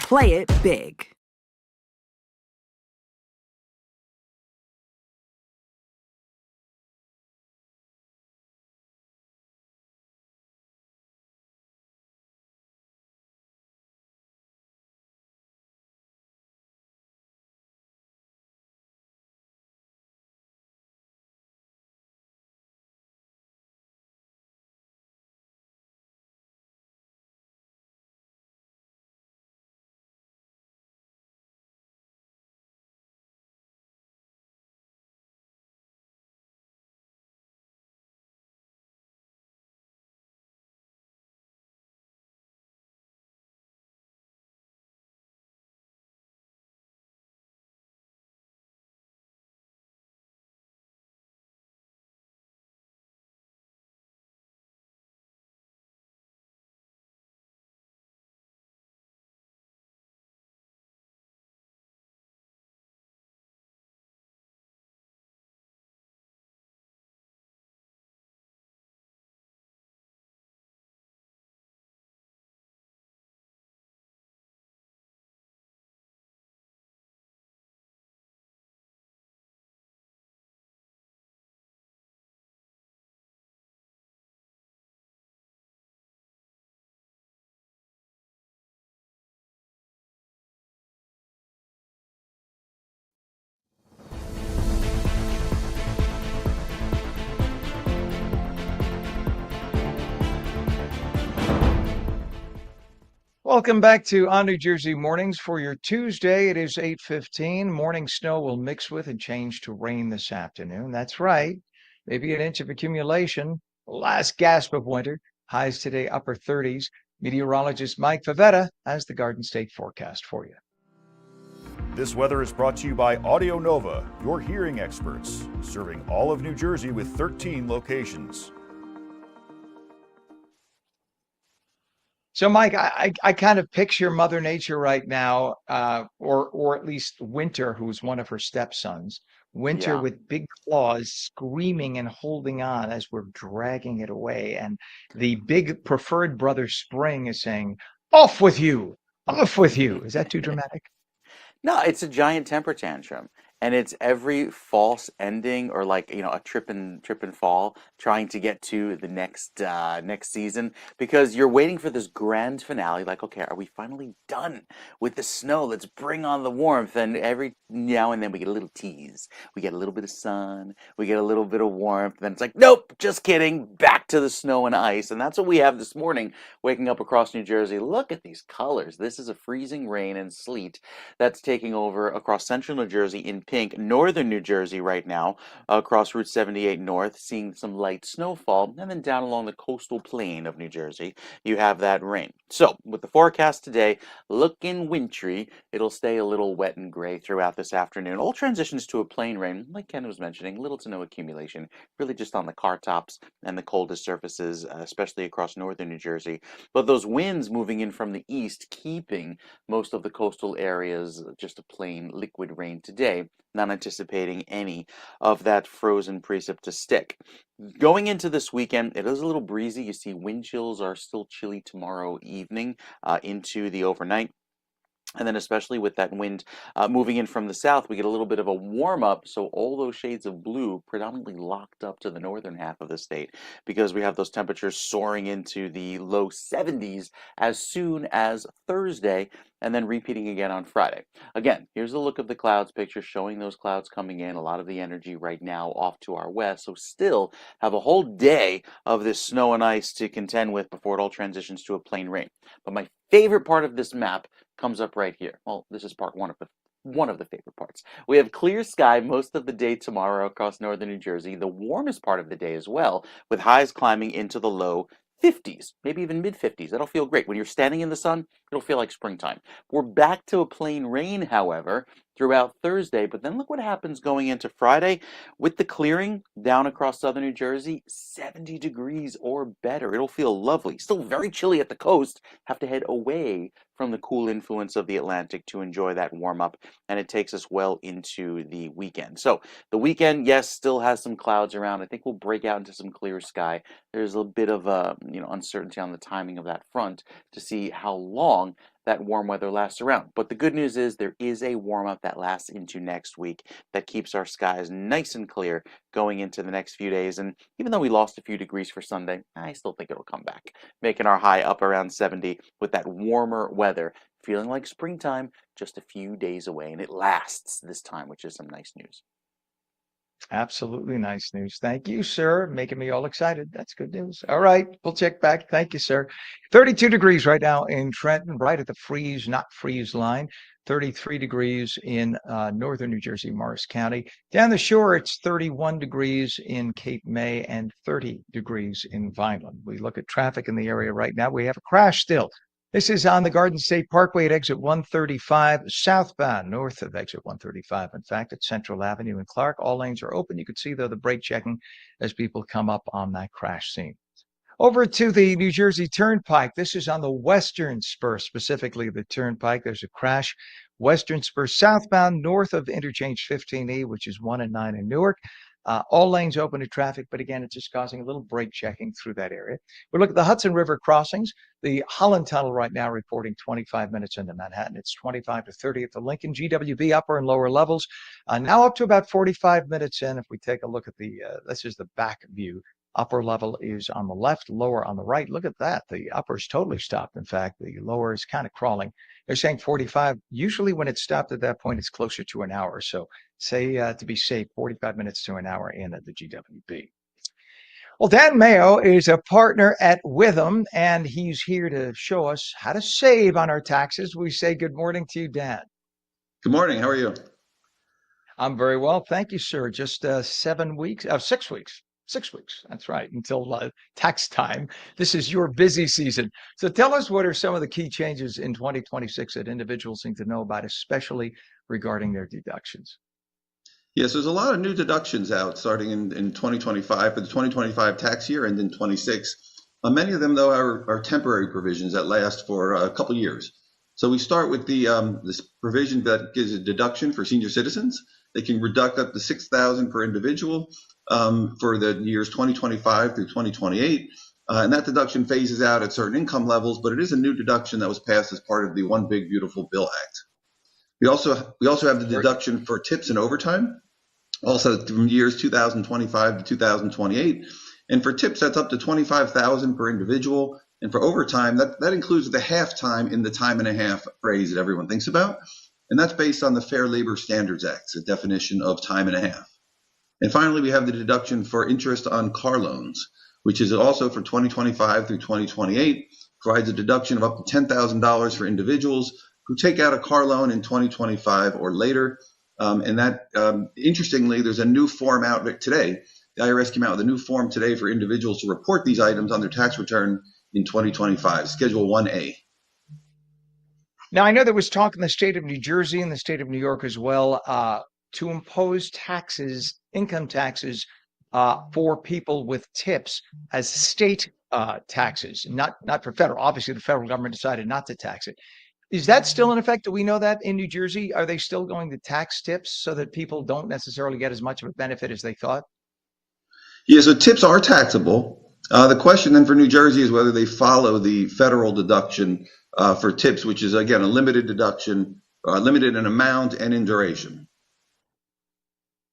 Play it big. Welcome back to On New Jersey Mornings for your Tuesday. It is 8:15. Morning snow will mix with and change to rain this afternoon. That's right. Maybe an inch of accumulation. Last gasp of winter. Highs today upper 30s. Meteorologist Mike Favetta has the Garden State forecast for you. This weather is brought to you by Audio Nova, your hearing experts, serving all of New Jersey with 13 locations. So, Mike, I kind of picture Mother Nature right now, or at least Winter, who's one of her stepsons. Winter Yeah. with big claws, screaming and holding on as we're dragging it away, and the big preferred brother Spring is saying, "Off with you! Off with you!" Is that too dramatic? No, it's a giant temper tantrum, and it's every false ending or like a trip and fall, trying to get to the next season because you're waiting for this grand finale. Like, okay, are we finally done with the snow? Let's bring on the warmth. And every now and then we get a little tease. We get a little bit of sun. We get a little bit of warmth. Then it's like, nope, just kidding. Back to the snow and ice, and that's what we have this morning. Waking up across New Jersey, look at these colors. This is a freezing rain and sleet that's taking over across central New Jersey in pink, northern New Jersey right now, across Route 78 North, seeing some light snowfall, and then down along the coastal plain of New Jersey, you have that rain. So, with the forecast today, looking wintry, it'll stay a little wet and gray throughout this afternoon. All transitions to a plain rain, like Ken was mentioning, little to no accumulation, really just on the car tops and the coldest surfaces, especially across northern New Jersey. But those winds moving in from the east, keeping most of the coastal areas just a plain liquid rain today, not anticipating any of that frozen precip to stick. Going into this weekend, it is a little breezy. You see wind chills are still chilly tomorrow evening into the overnight. And then especially with that wind moving in from the south, we get a little bit of a warm up. So all those shades of blue predominantly locked up to the northern half of the state because we have those temperatures soaring into the low 70s as soon as Thursday and then repeating again on Friday. Again, here's a look of the clouds picture showing those clouds coming in. A lot of the energy right now off to our west. So still have a whole day of this snow and ice to contend with before it all transitions to a plain rain. But my favorite part of this map comes up right here. Well, this is part one of the favorite parts. We have clear sky most of the day tomorrow across northern New Jersey, the warmest part of the day as well, with highs climbing into the low 50s, maybe even mid 50s. That'll feel great. When you're standing in the sun, it'll feel like springtime. We're back to a plain rain, however, throughout Thursday, but then look what happens going into Friday with the clearing down across southern New Jersey, 70 degrees or better. It'll feel lovely. Still very chilly at the coast. Have to head away from the cool influence of the Atlantic to enjoy that warm up, and it takes us well into the weekend. So the weekend, yes, still has some clouds around. I think we'll break out into some clear sky. There's a bit of uncertainty on the timing of that front to see how long that warm weather lasts around. But the good news is there is a warm up that lasts into next week that keeps our skies nice and clear going into the next few days. And even though we lost a few degrees for Sunday, I still think it'll come back, making our high up around 70 with that warmer weather, feeling like springtime just a few days away. And it lasts this time, which is some nice news. Absolutely nice news. Thank you, sir. Making me all excited. That's good news. All right, we'll check back. Thank you, sir. 32 degrees right now in Trenton, right at the freeze, not freeze line. 33 degrees in northern New Jersey, Morris County. Down the shore, it's 31 degrees in Cape May and 30 degrees in Vineland. We look at traffic in the area right now. We have a crash still. This is on the Garden State Parkway at exit 135, southbound, north of exit 135. In fact, at Central Avenue in Clark, all lanes are open. You can see, though, the brake checking as people come up on that crash scene. Over to the New Jersey Turnpike. This is on the western spur, specifically the Turnpike. There's a crash. Western spur southbound, north of interchange 15E, which is 1 and 9 in Newark. All lanes open to traffic, but again, it's just causing a little brake checking through that area. We look at the Hudson River crossings. The Holland Tunnel right now reporting 25 minutes into Manhattan. It's 25 to 30 at the Lincoln. GWB upper and lower levels. Now up to about 45 minutes in. If we take a look at this is the back view. Upper level is on the left, lower on the right. Look at that. The upper is totally stopped. In fact, the lower is kind of crawling. They're saying 45. Usually when it's stopped at that point, it's closer to an hour. So say to be safe, 45 minutes to an hour in at the GWB. Well, Dan Mayo is a partner at Witham, and he's here to show us how to save on our taxes. We say good morning to you, Dan. Good morning. How are you? I'm very well. Thank you, sir. Just 7 weeks, 6 weeks, 6 weeks. That's right, until tax time. This is your busy season. So tell us, what are some of the key changes in 2026 that individuals need to know about, especially regarding their deductions? Yes, there's a lot of new deductions out starting in 2025 for the 2025 tax year and in 26. Many of them, though, are temporary provisions that last for a couple years. So we start with this provision that gives a deduction for senior citizens. They can deduct up to $6,000 per individual for the years 2025 through 2028. And that deduction phases out at certain income levels, but it is a new deduction that was passed as part of the One Big Beautiful Bill Act. We also have the deduction for tips and overtime, also from years 2025 to 2028. And for tips, that's up to $25,000 per individual. And for overtime, that includes the half time in the time and a half phrase that everyone thinks about. And that's based on the Fair Labor Standards Act, the definition of time and a half. And finally, we have the deduction for interest on car loans, which is also for 2025 through 2028, provides a deduction of up to $10,000 for individuals who take out a car loan in 2025 or later. And that, interestingly, there's a new form out today. The IRS came out with a new form today for individuals to report these items on their tax return in 2025, Schedule 1A. Now, I know there was talk in the state of New Jersey and the state of New York as well to impose taxes, income taxes, for people with tips as state taxes, not for federal. Obviously, the federal government decided not to tax it. Is that still in effect? Do we know that in New Jersey? Are they still going to tax tips so that people don't necessarily get as much of a benefit as they thought? Yeah, so tips are taxable. The question then for New Jersey is whether they follow the federal deduction for tips, which is, again, a limited deduction, limited in amount and in duration.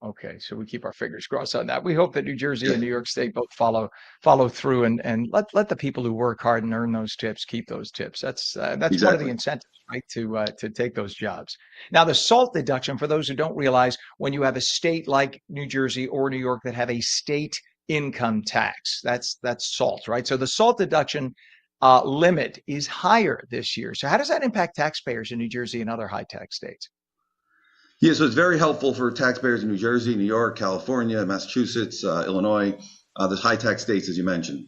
Okay, so we keep our fingers crossed on that. We hope that New Jersey and New York State both follow through and let the people who work hard and earn those tips keep those tips. That's Exactly. one of the incentives, right, to take those jobs. Now, the SALT deduction, for those who don't realize, when you have a state like New Jersey or New York that have a state income tax, that's SALT, right? So the SALT deduction limit is higher this year. So how does that impact taxpayers in New Jersey and other high tax states? Yeah, so it's very helpful for taxpayers in New Jersey, New York, California, Massachusetts, Illinois, the high tax states, as you mentioned.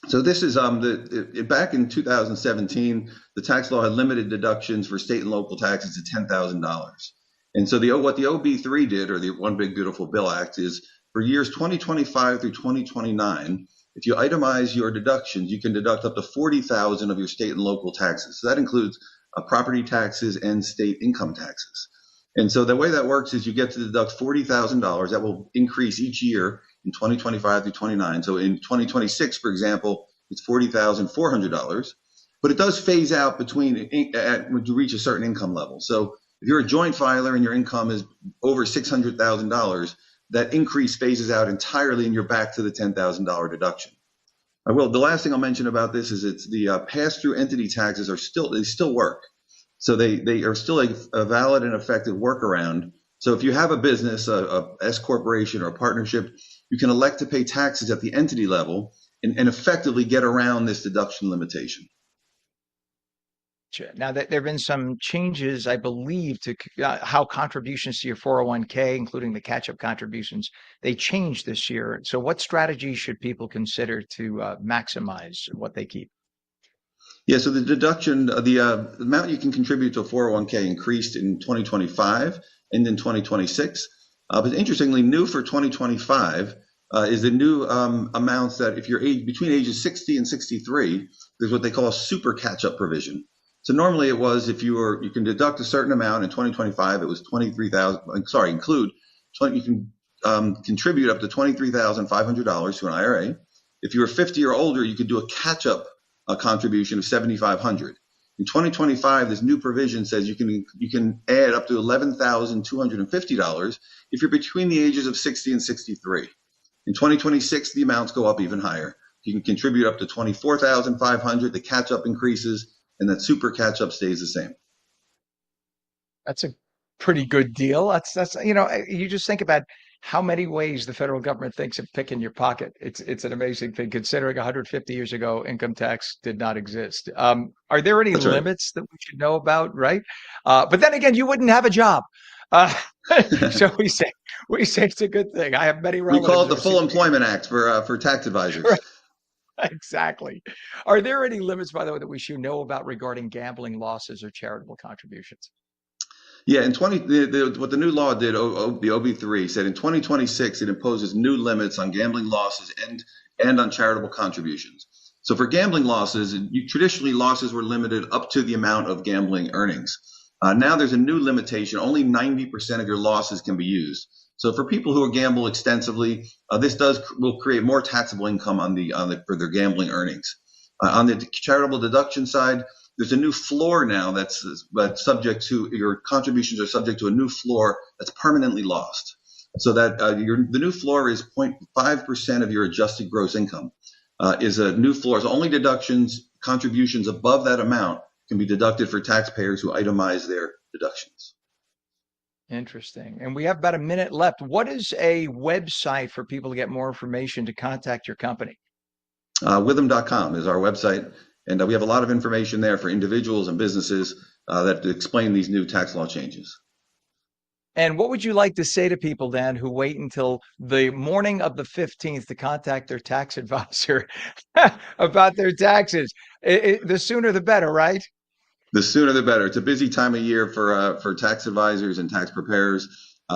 So this is back in 2017, the tax law had limited deductions for state and local taxes to $10,000. And so what the OB3 did, or the One Big Beautiful Bill Act, is for years 2025 through 2029, if you itemize your deductions, you can deduct up to $40,000 of your state and local taxes. So that includes property taxes and state income taxes. And so the way that works is you get to deduct $40,000. That will increase each year in 2025 through 29. So in 2026, for example, it's $40,400. But it does phase out when you reach a certain income level. So if you're a joint filer and your income is over $600,000, that increase phases out entirely and you're back to the $10,000 deduction. The last thing I'll mention about this is it's the pass-through entity taxes still work. So they are still a valid and effective workaround. So if you have a business, a S corporation or a partnership, you can elect to pay taxes at the entity level and effectively get around this deduction limitation. Now, there have been some changes, I believe, to how contributions to your 401k, including the catch-up contributions, they changed this year. So what strategies should people consider to maximize what they keep? Yeah, so the deduction, the amount you can contribute to a 401k increased in 2025 and in 2026. But interestingly, new for 2025 is the new amounts that if you're between ages 60 and 63, there's what they call a super catch-up provision. So normally it was you can deduct a certain amount. In 2025, it was you can contribute up to $23,500 to an IRA. If you were 50 or older, you could do a catch-up contribution of $7,500. In 2025, this new provision says you can add up to $11,250 if you're between the ages of 60 and 63. In 2026, the amounts go up even higher. You can contribute up to $24,500. The catch-up increases, and that super catch-up stays the same. That's pretty good deal. That's you just think about how many ways the federal government thinks of picking your pocket. It's an amazing thing considering 150 years ago income tax did not exist. Are there any That's right. limits that we should know about, right? But then again, you wouldn't have a job. Uh, so we say it's a good thing. I have many We call relatives it who the are Full CPAs. Employment Act for tax advisors. Exactly. Are there any limits, by the way, that we should know about regarding gambling losses or charitable contributions? Yeah, in what the new law did, the OB3 said in 2026 it imposes new limits on gambling losses and on charitable contributions. So for gambling losses, traditionally losses were limited up to the amount of gambling earnings. Now there's a new limitation: only 90% of your losses can be used. So for people who gamble extensively, this will create more taxable income for their gambling earnings. On the charitable deduction side, there's a new floor now that's subject to your contributions are subject to a new floor that's permanently lost. So that the new floor is 0.5% of your adjusted gross income is a new floor. So only contributions above that amount can be deducted for taxpayers who itemize their deductions. Interesting. And we have about a minute left. What is a website for people to get more information to contact your company? Witham.com is our website, and we have a lot of information there for individuals and businesses that explain these new tax law changes. And what would you like to say to people, Dan, who wait until the morning of the 15th to contact their tax advisor about their taxes? The sooner the better, right? The sooner the better. It's a busy time of year for tax advisors and tax preparers.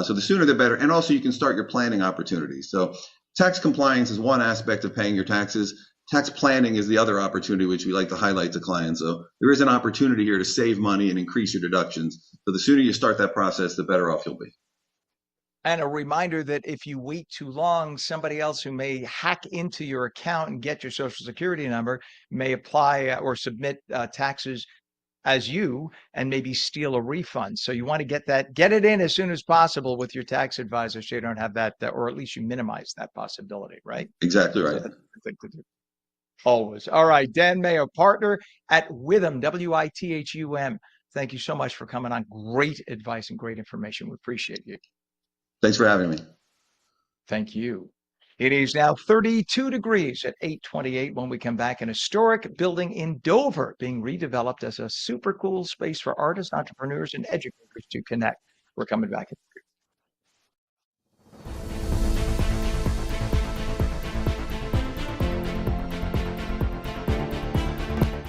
So the sooner the better. And also you can start your planning opportunities. So tax compliance is one aspect of paying your taxes. Tax planning is the other opportunity, which we like to highlight to clients. So there is an opportunity here to save money and increase your deductions. So the sooner you start that process, the better off you'll be. And a reminder that if you wait too long, somebody else who may hack into your account and get your social security number may apply or submit taxes as you and maybe steal a refund. So you want to get it in as soon as possible with your tax advisor so you don't have that, or at least you minimize that possibility, right? Exactly So right. that's the thing to do. Always. All right. Dan Mayo, partner at Withum, Withum. Thank you so much for coming on. Great advice and great information. We appreciate you. Thanks for having me. Thank you. It is now 32 degrees at 8:28 when we come back. An historic building in Dover being redeveloped as a super cool space for artists, entrepreneurs, and educators to connect. We're coming back.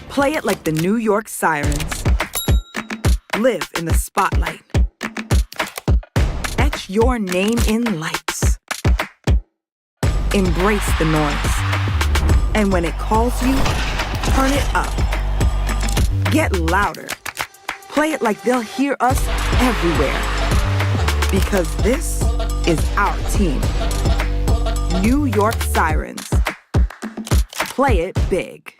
Play it like the New York Sirens. Live in the spotlight. Etch your name in lights. Embrace the noise. And when it calls you, turn it up. Get louder. Play it like they'll hear us everywhere. Because this is our team. New York Sirens. Play it big.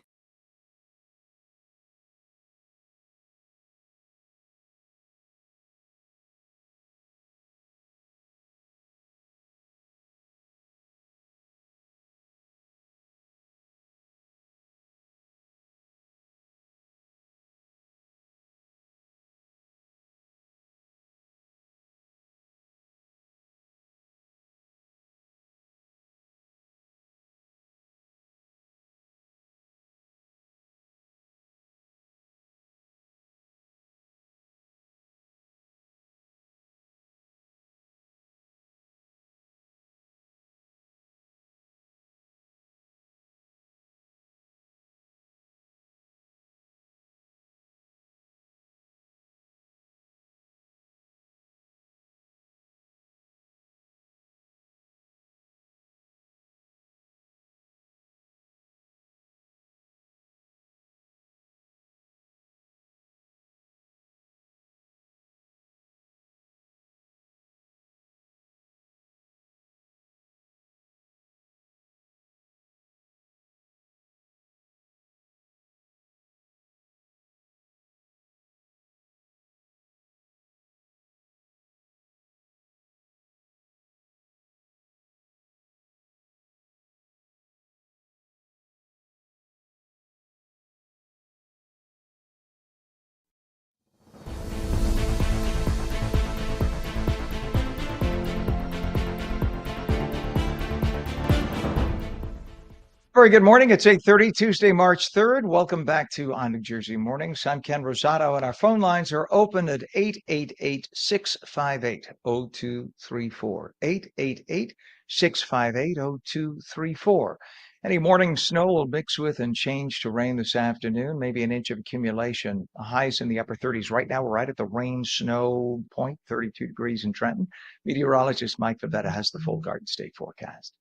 Very good morning. It's 8:30, Tuesday, March 3rd. Welcome back to On New Jersey Mornings. I'm Ken Rosato, and our phone lines are open at 888-658-0234. 888-658-0234. Any morning snow will mix with and change to rain this afternoon, maybe an inch of accumulation. Highs in the upper 30s. Right now, we're right at the rain snow point, 32 degrees in Trenton. Meteorologist Mike Favetta has the full Garden State forecast.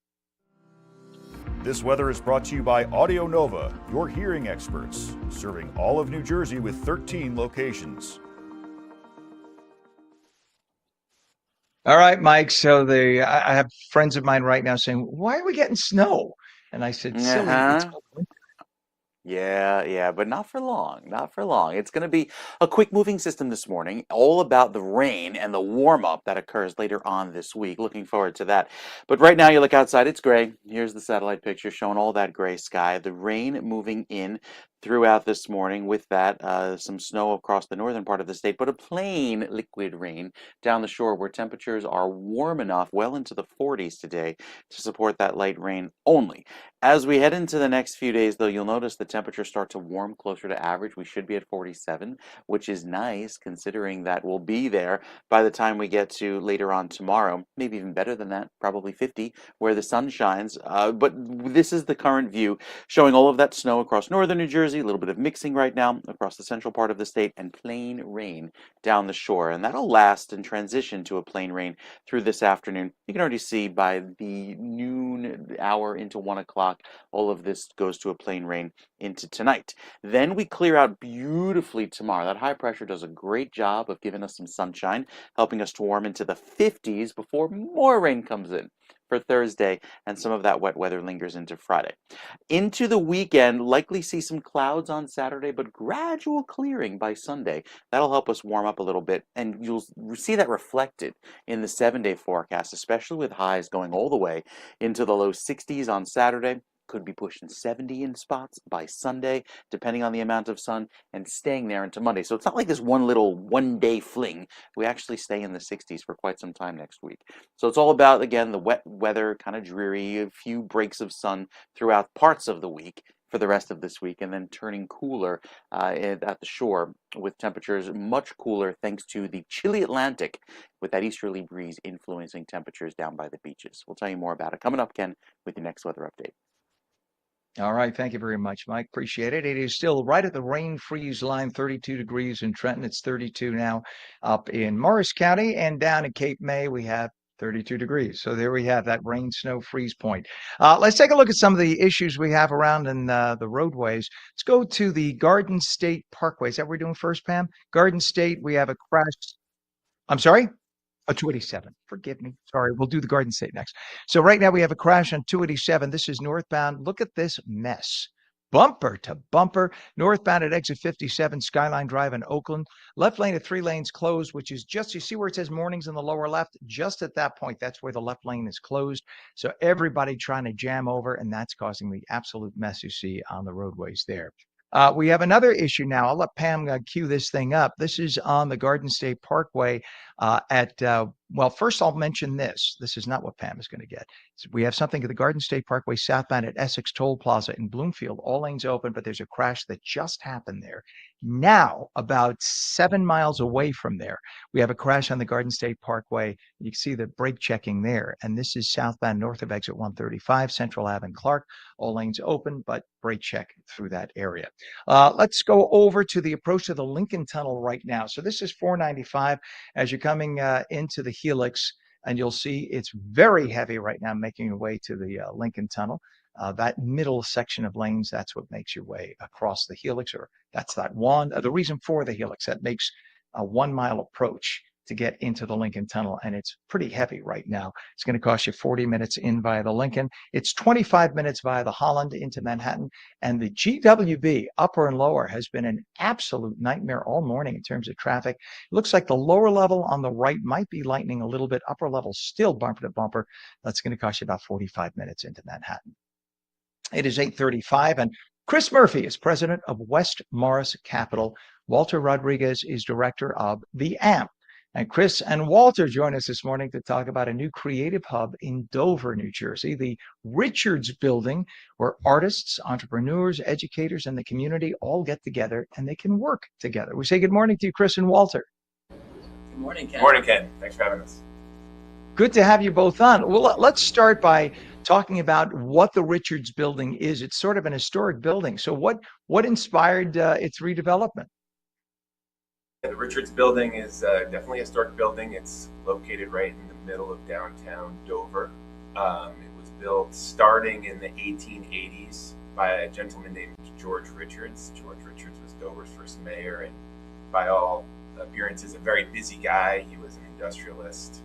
This weather is brought to you by Audio Nova, your hearing experts, serving all of New Jersey with 13 locations. All right, Mike. So I have friends of mine right now saying, "Why are we getting snow?" And I said, "Silly, it's Uh-huh. Yeah, but not for long, not for long. It's going to be a quick moving system this morning, all about the rain and the warm up that occurs later on this week. Looking forward to that. But right now, you look outside, it's gray. Here's the satellite picture showing all that gray sky. The rain moving in throughout this morning. With that, some snow across the northern part of the state, but a plain liquid rain down the shore where temperatures are warm enough, well into the 40s today, to support that light rain only. As we head into the next few days, though, you'll notice the temperatures start to warm closer to average. We should be at 47, which is nice considering that we'll be there by the time we get to later on tomorrow. Maybe even better than that, probably 50, where the sun shines. But this is the current view showing all of that snow across northern New Jersey, a little bit of mixing right now across the central part of the state, and plain rain down the shore. And that'll last and transition to a plain rain through this afternoon. You can already see by the noon hour into 1 o'clock, all of this goes to a plain rain into tonight. Then we clear out beautifully tomorrow. That high pressure does a great job of giving us some sunshine, helping us to warm into the 50s before more rain comes in for Thursday, and some of that wet weather lingers into Friday. Into the weekend, likely see some clouds on Saturday, but gradual clearing by Sunday. That'll help us warm up a little bit, and you'll see that reflected in the 7-day forecast, especially with highs going all the way into the low 60s on Saturday. Could be pushing 70 in spots by Sunday, depending on the amount of sun, and staying there into Monday. So it's not like this one little one-day fling. We actually stay in the 60s for quite some time next week. So it's all about, again, the wet weather, kind of dreary, a few breaks of sun throughout parts of the week for the rest of this week, and then turning cooler at the shore with temperatures much cooler thanks to the chilly Atlantic, with that easterly breeze influencing temperatures down by the beaches. We'll tell you more about it coming up, Ken, with your next weather update. All right. Thank you very much, Mike. Appreciate it. It is still right at the rain freeze line, 32 degrees in Trenton. It's 32 now up in Morris County, and down in Cape May, we have 32 degrees. So there we have that rain snow freeze point. Let's take a look at some of the issues we have around in the roadways. Let's go to the Garden State Parkway. Is that what we're doing first, Pam? Garden State, we have a crash. I'm sorry? Oh, 287. Forgive me. Sorry. We'll do the Garden State next. So right now we have a crash on 287. This is northbound. Look at this mess. Bumper to bumper. Northbound at exit 57, Skyline Drive in Oakland. Left lane at 3 lanes closed, which is just, you see where it says mornings in the lower left? Just at that point, that's where the left lane is closed. So everybody trying to jam over, and that's causing the absolute mess you see on the roadways there. We have another issue now. I'll let Pam cue this thing up. This is on the Garden State Parkway well, first I'll mention this. This is not what Pam is going to get. So we have something at the Garden State Parkway southbound at Essex Toll Plaza in Bloomfield. All lanes open, but there's a crash that just happened there. Now, about 7 miles away from there, we have a crash on the Garden State Parkway. You can see the brake checking there. And this is southbound north of exit 135, Central Ave and Clark. All lanes open, but brake check through that area. Let's go over to the approach to the Lincoln Tunnel right now. So this is 495 as you're coming into the Helix, and you'll see it's very heavy right now making your way to the Lincoln Tunnel. That middle section of lanes, that's what makes your way across the Helix, or that's that one. The reason for the Helix, that makes a 1 mile approach to get into the Lincoln Tunnel, and it's pretty heavy right now. It's going to cost you 40 minutes in via the Lincoln. It's 25 minutes via the Holland into Manhattan, and the GWB, upper and lower, has been an absolute nightmare all morning in terms of traffic. It looks like the lower level on the right might be lightening a little bit. Upper level still bumper to bumper. That's going to cost you about 45 minutes into Manhattan. It is 8:35, and Chris Murphy is president of West Morris Capital. Walter Rodriguez is director of the AMP. And Chris and Walter join us this morning to talk about a new creative hub in Dover, New Jersey, the Richards Building, where artists, entrepreneurs, educators, and the community all get together and they can work together. We say good morning to you, Chris and Walter. Good morning, Ken. Morning, Ken. Thanks for having us. Good to have you both on. Well, let's start by talking about what the Richards Building is. It's sort of an historic building. So what inspired its redevelopment? The Richards Building is definitely a historic building. It's located right in the middle of downtown Dover. It was built starting in the 1880s by a gentleman named George Richards. George Richards was Dover's first mayor, and by all appearances, a very busy guy. He was an industrialist,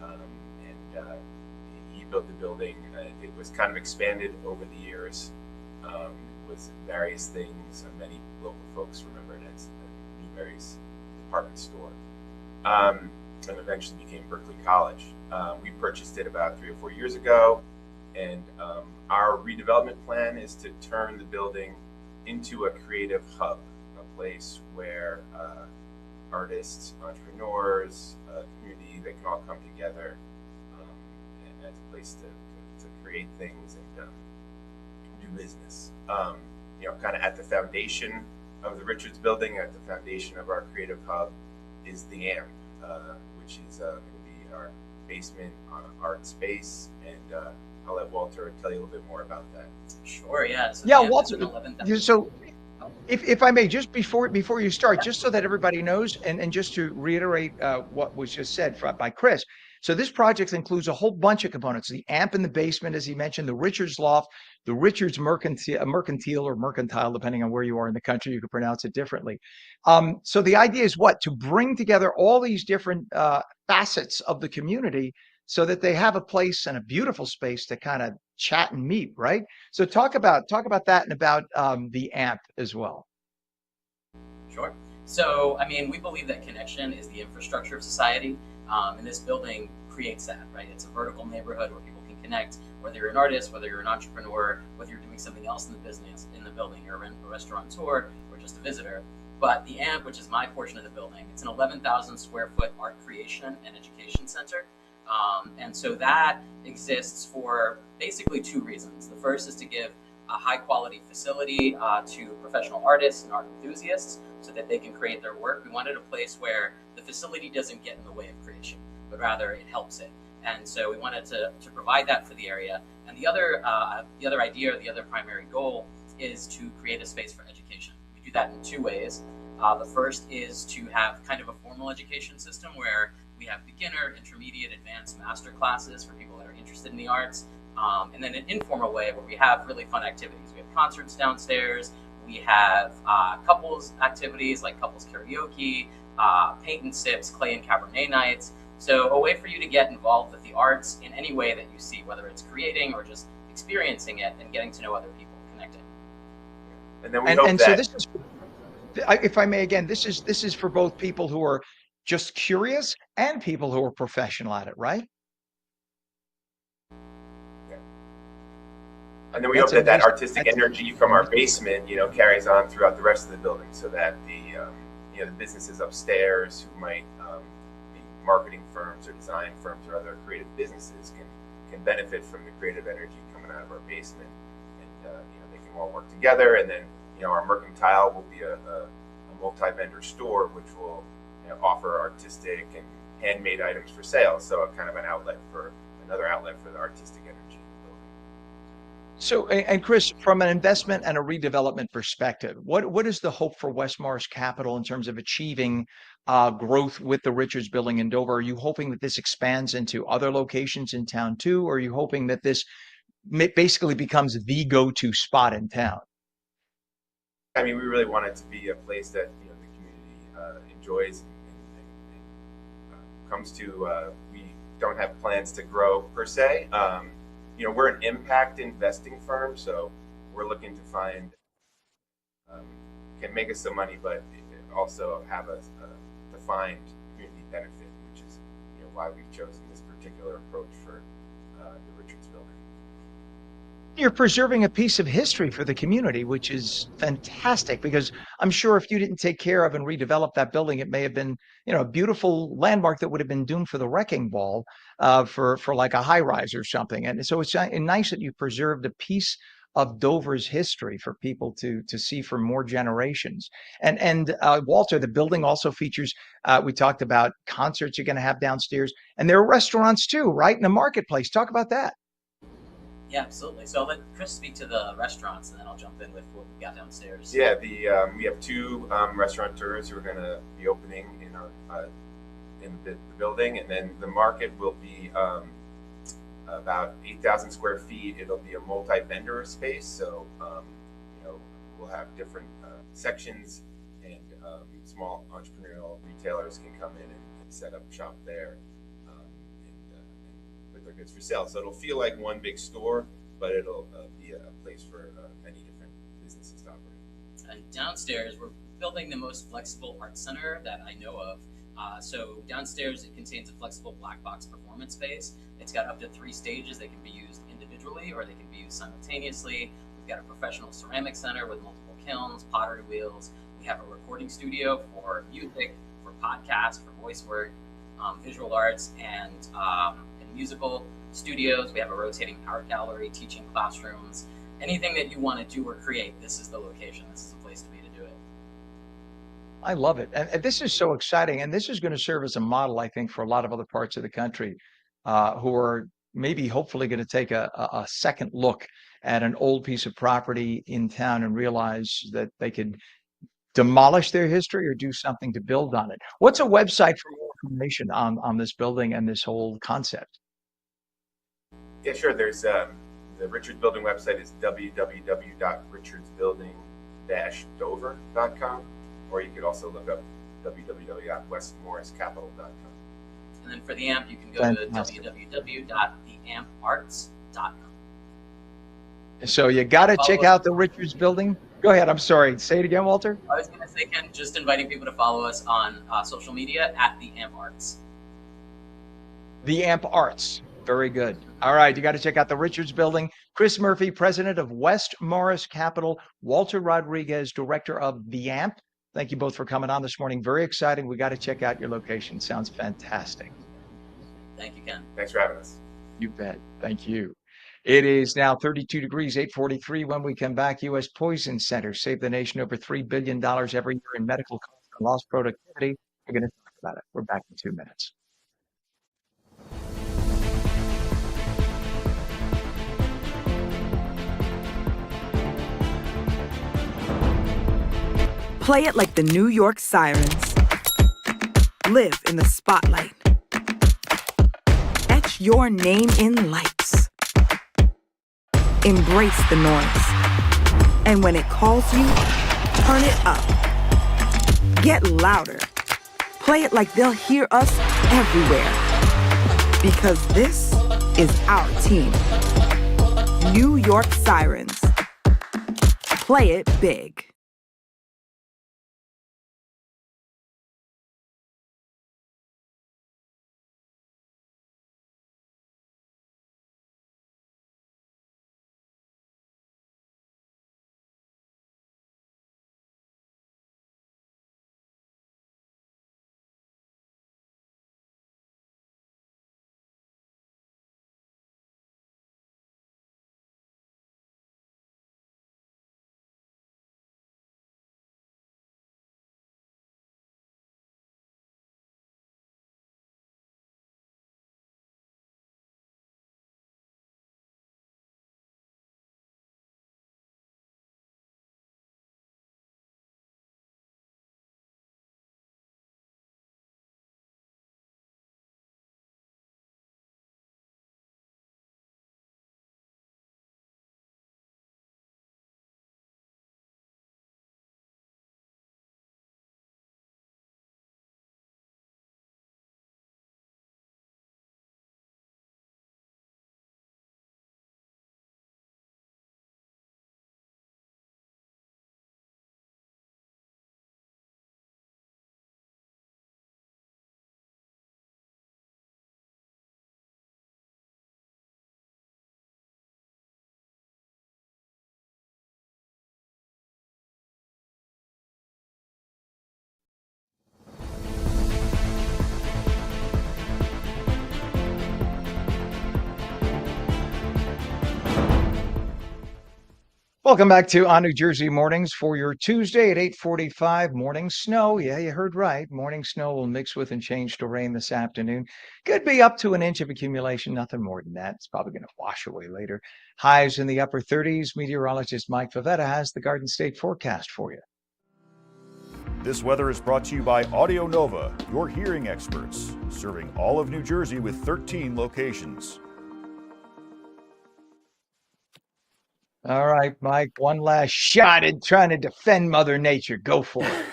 and he built the building. It was kind of expanded over the years. With various things. Many local folks remember it as Newberry's department store, and eventually became Berkeley College. We purchased it about 3 or 4 years ago, and our redevelopment plan is to turn the building into a creative hub, a place where artists, entrepreneurs, community, they can all come together and as a place to create things and do business. Kind of at the foundation of the Richards Building, at the foundation of our creative hub, is the AMP, which is going to be our basement art space. And I'll let Walter tell you a little bit more about that. Sure, yeah. So Yeah, the AMP is Walter. an 11,000 So if I may, just before you start, just so that everybody knows, and just to reiterate what was just said by Chris. So this project includes a whole bunch of components: the AMP in the basement, as he mentioned, the Richards Loft, the Richards Mercantile or Mercantile, depending on where you are in the country, you could pronounce it differently. So the idea is what? To bring together all these different facets of the community so that they have a place and a beautiful space to kind of chat and meet, right? So talk about that and about the AMP as well. Sure. So, I mean, we believe that connection is the infrastructure of society, and this building creates that, right? It's a vertical neighborhood where people can connect, whether you're an artist, whether you're an entrepreneur, whether you're doing something else in the business, in the building, you're a restaurateur, or just a visitor. But the AMP, which is my portion of the building, it's an 11,000 square foot art creation and education center. And so that exists for basically 2 reasons. The first is to give a high quality facility to professional artists and art enthusiasts so that they can create their work. We wanted a place where the facility doesn't get in the way of creation, but rather it helps it. And so we wanted to provide that for the area. And the other idea, or the other primary goal, is to create a space for education. We do that in 2 ways. The first is to have kind of a formal education system where we have beginner, intermediate, advanced master classes for people that are interested in the arts. And then an informal way where we have really fun activities. We have concerts downstairs. We have couples activities like couples karaoke, paint and sips, clay and Cabernet nights. So a way for you to get involved with the arts in any way that you see, whether it's creating or just experiencing it and getting to know other people, connecting. And then we hope that. So this is, if I may, again, this is for both people who are just curious and people who are professional at it, right? And then we hope that artistic energy from our basement, carries on throughout the rest of the building, so that the businesses upstairs who might be marketing firms or design firms or other creative businesses can benefit from the creative energy coming out of our basement, and they can all work together. And then our Mercantile will be a multi-vendor store which will offer artistic and handmade items for sale. So kind of another outlet for the artistic energy. So, and Chris, from an investment and a redevelopment perspective, what is the hope for West Morris Capital in terms of achieving growth with the Richards Building in Dover? Are you hoping that this expands into other locations in town too? Or are you hoping that this basically becomes the go-to spot in town? I mean, we really want it to be a place that the community enjoys and comes to. We don't have plans to grow per se. We're an impact investing firm, so we're looking to find can make us some money, but also have a defined community benefit, which is why we've chosen this particular approach for the Richards Building. You're preserving a piece of history for the community, which is fantastic because I'm sure if you didn't take care of and redevelop that building, it may have been, a beautiful landmark that would have been doomed for the wrecking ball for like a high rise or something. And so it's nice that you preserved a piece of Dover's history for people to see for more generations. And Walter, the building also features. We talked about concerts you're going to have downstairs, and there are restaurants too, right in the marketplace. Talk about that. Yeah, absolutely. So I'll let Chris speak to the restaurants, and then I'll jump in with what we got downstairs. Yeah, we have two restaurateurs who are going to be opening in the building, and then the market will be about 8,000 square feet. It'll be a multi-vendor space, so we'll have different sections, and small entrepreneurial retailers can come in and set up shop there. Their goods for sale. So it'll feel like one big store, but it'll be a place for many different businesses to operate. And downstairs, we're building the most flexible art center that I know of. So downstairs, it contains a flexible black box performance space. It's got up to 3 stages. They can be used individually or they can be used simultaneously. We've got a professional ceramic center with multiple kilns, pottery wheels. We have a recording studio for music, for podcasts, for voice work, visual arts, and musical studios. We have a rotating art gallery, teaching classrooms. Anything that you want to do or create, this is the location. This is the place to be to do it. I love it. And this is so exciting. And this is going to serve as a model, I think, for a lot of other parts of the country who are maybe hopefully going to take a second look at an old piece of property in town and realize that they could demolish their history or do something to build on it. What's a website for more information on this building and this whole concept? Yeah, sure. There's the Richards Building website is www.richardsbuilding-dover.com, or you could also look up www.westmorriscapital.com. And then for the AMP, you can go to www.theamparts.com. So you got to check out the Richards Building. Go ahead. I'm sorry. Say it again, Walter. I was going to say, Ken, just inviting people to follow us on social media at the AMP Arts. The AMP Arts. Very good. All right. You got to check out the Richards Building. Chris Murphy, president of West Morris Capital. Walter Rodriguez, director of the AMP. Thank you both for coming on this morning. Very exciting. We got to check out your location. Sounds fantastic. Thank you, Ken. Thanks for having us. You bet. Thank you. It is now 32 degrees, 8:43. When we come back, U.S. Poison Center saved the nation over $3 billion every year in medical costs and lost productivity. We're going to talk about it. We're back in 2 minutes. Play it like the New York Sirens. Live in the spotlight. Etch your name in lights. Embrace the noise. And when it calls you, turn it up. Get louder. Play it like they'll hear us everywhere. Because this is our team. New York Sirens. Play it big. Welcome back to On New Jersey Mornings for your Tuesday at 8:45. Morning snow. Yeah, you heard right. Morning snow will mix with and change to rain this afternoon. Could be up to an inch of accumulation, nothing more than that. It's probably going to wash away later. Highs in the upper 30s. Meteorologist Mike Favetta has the Garden State forecast for you. This weather is brought to you by Audio Nova, your hearing experts, serving all of New Jersey with 13 locations. All right, Mike, one last shot at trying to defend Mother Nature. Go for it.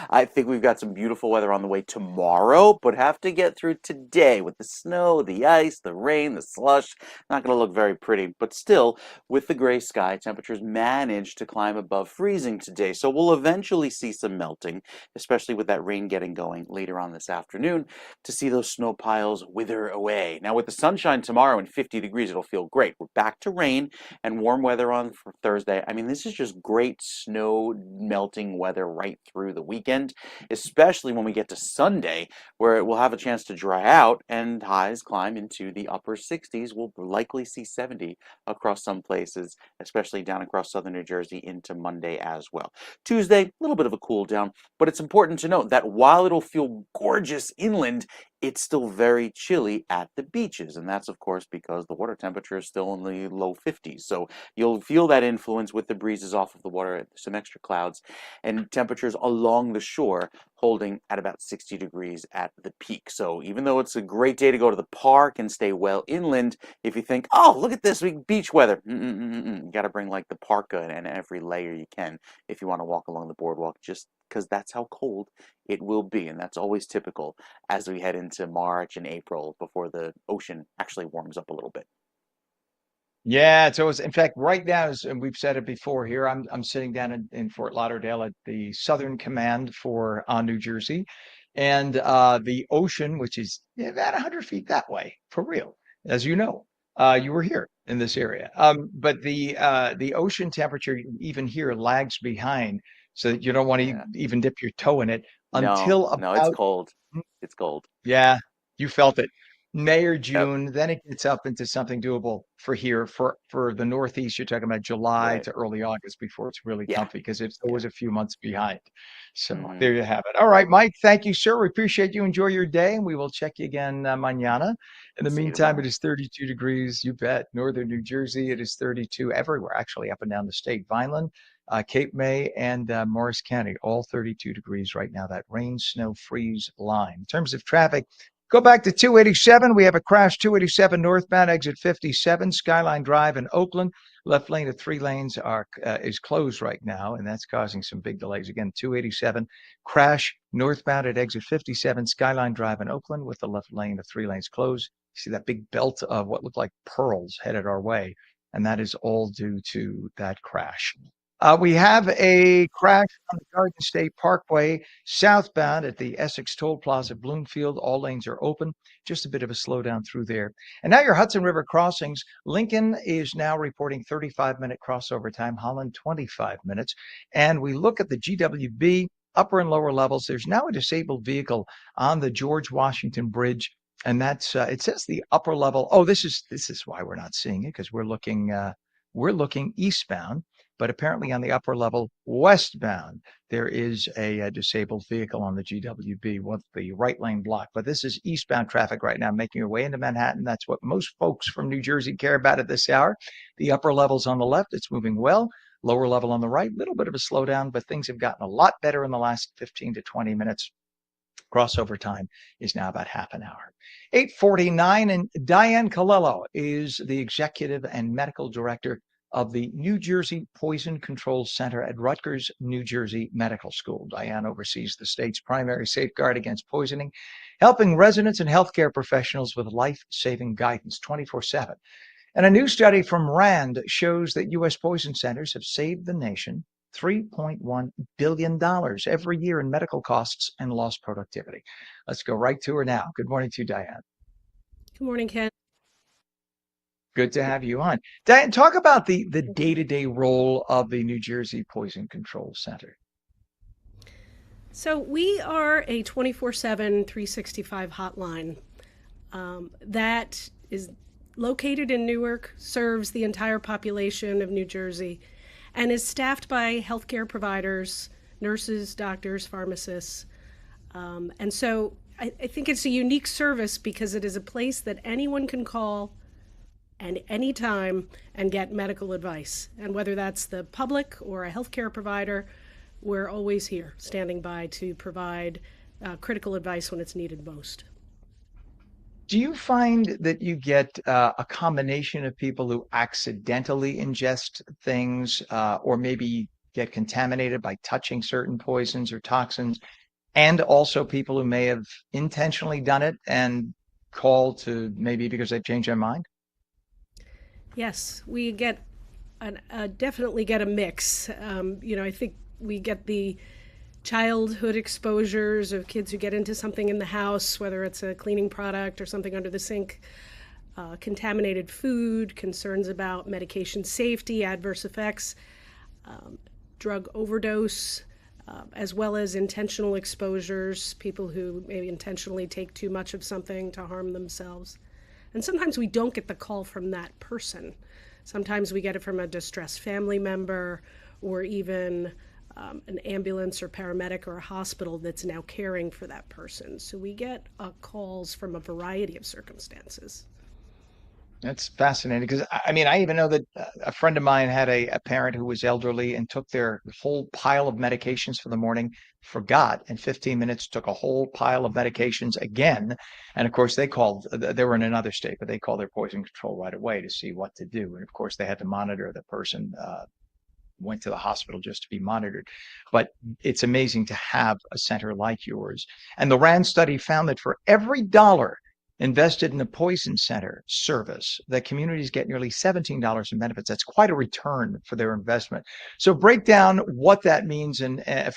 I think we've got some beautiful weather on the way tomorrow, but have to get through today with the snow, the ice, the rain, the slush. Not going to look very pretty, but still, with the gray sky, temperatures managed to climb above freezing today. So we'll eventually see some melting, especially with that rain getting going later on this afternoon, to see those snow piles wither away. Now, with the sunshine tomorrow and 50 degrees, it'll feel great. We're back to rain and warm weather on for Thursday. I mean, this is just great snow melting weather right through the weekend, especially when we get to Sunday, where it will have a chance to dry out and highs climb into the upper 60s. We'll likely see 70 across some places, especially down across southern New Jersey into Monday as well. Tuesday, a little bit of a cool down, but it's important to note that while it'll feel gorgeous inland, it's still very chilly at the beaches, and that's of course because the water temperature is still in the low 50s. So you'll feel that influence with the breezes off of the water, some extra clouds, and temperatures along the shore holding at about 60 degrees at the peak. So even though it's a great day to go to the park and stay well inland, if you think, oh, look at this beach weather, you got to bring like the parka and every layer you can if you want to walk along the boardwalk, just because that's how cold it will be. And that's always typical as we head into March and April before the ocean actually warms up a little bit. Yeah, so in fact, right now, and we've said it before here, I'm sitting down in Fort Lauderdale at the Southern Command for New Jersey, and the ocean, which is about 100 feet that way, for real, as you know, you were here in this area. But the ocean temperature even here lags behind, so that you don't want to even dip your toe in it until No, it's about cold. It's cold. yeah, you felt it. May or Yep. June, then it gets up into something doable for here. For the Northeast, you're talking about July Right. to early August before it's really Yeah. comfy because it's always a few months behind. So hmm there you have it. All right, Mike, thank you, sir. We appreciate you. Enjoy your day, and we will check you again mañana. In the See you meantime, it tomorrow. is 32 degrees. You bet. Northern New Jersey, it is 32 everywhere, actually up and down the state. Vineland, Cape May, and Morris County, all 32 degrees right now. That rain, snow, freeze line. In terms of traffic, go back to 287. We have a crash 287 northbound, exit 57, Skyline Drive in Oakland. Left lane of 3 lanes is closed right now, and that's causing some big delays. Again, 287 crash northbound at exit 57, Skyline Drive in Oakland, with the left lane of 3 lanes closed. You see that big belt of what looked like pearls headed our way, and that is all due to that crash. We have a crash on the Garden State Parkway southbound at the Essex Toll Plaza, Bloomfield. All lanes are open. Just a bit of a slowdown through there. And now your Hudson River crossings. Lincoln is now reporting 35-minute crossover time, Holland 25 minutes. And we look at the GWB upper and lower levels. There's now a disabled vehicle on the George Washington Bridge. And that's it says the upper level. Oh, this is why we're not seeing it, because we're looking eastbound. But apparently on the upper level westbound, there is a disabled vehicle on the GWB with the right lane blocked. But this is eastbound traffic right now, making your way into Manhattan. That's what most folks from New Jersey care about at this hour. The upper level's on the left. It's moving well. Lower level on the right, little bit of a slowdown, but things have gotten a lot better in the last 15 to 20 minutes. Crossover time is now about half an hour. 8:49, and Diane Colello is the executive and medical director of the New Jersey Poison Control Center at Rutgers, New Jersey Medical School. Diane oversees the state's primary safeguard against poisoning, helping residents and healthcare professionals with life-saving guidance 24/7. And a new study from RAND shows that U.S. poison centers have saved the nation $3.1 billion every year in medical costs and lost productivity. Let's go right to her now. Good morning to you, Diane. Good morning, Ken. Good to have you on. Diane, talk about the day-to-day role of the New Jersey Poison Control Center. So we are a 24/7, 365 hotline that is located in Newark, serves the entire population of New Jersey, and is staffed by healthcare providers, nurses, doctors, pharmacists. And so I think it's a unique service because it is a place that anyone can call at any time and get medical advice. And whether that's the public or a healthcare provider, we're always here, standing by to provide critical advice when it's needed most. Do you find that you get a combination of people who accidentally ingest things or maybe get contaminated by touching certain poisons or toxins, and also people who may have intentionally done it and call to maybe because they changed their mind? Yes, we get definitely get a mix. I think we get the childhood exposures of kids who get into something in the house, whether it's a cleaning product or something under the sink, contaminated food, concerns about medication safety, adverse effects, drug overdose, as well as intentional exposures, people who maybe intentionally take too much of something to harm themselves. And sometimes we don't get the call from that person. Sometimes we get it from a distressed family member or even an ambulance or paramedic or a hospital that's now caring for that person. So we get calls from a variety of circumstances. That's fascinating because I mean, I even know that a friend of mine had a parent who was elderly and took their whole pile of medications for the morning, forgot, in 15 minutes took a whole pile of medications again. And of course, they called, they were in another state, but they called their poison control right away to see what to do. And of course, they had to monitor the person, went to the hospital just to be monitored. But it's amazing to have a center like yours. And the RAND study found that for every dollar invested in a poison center service, the communities get nearly $17 in benefits. That's quite a return for their investment. So break down what that means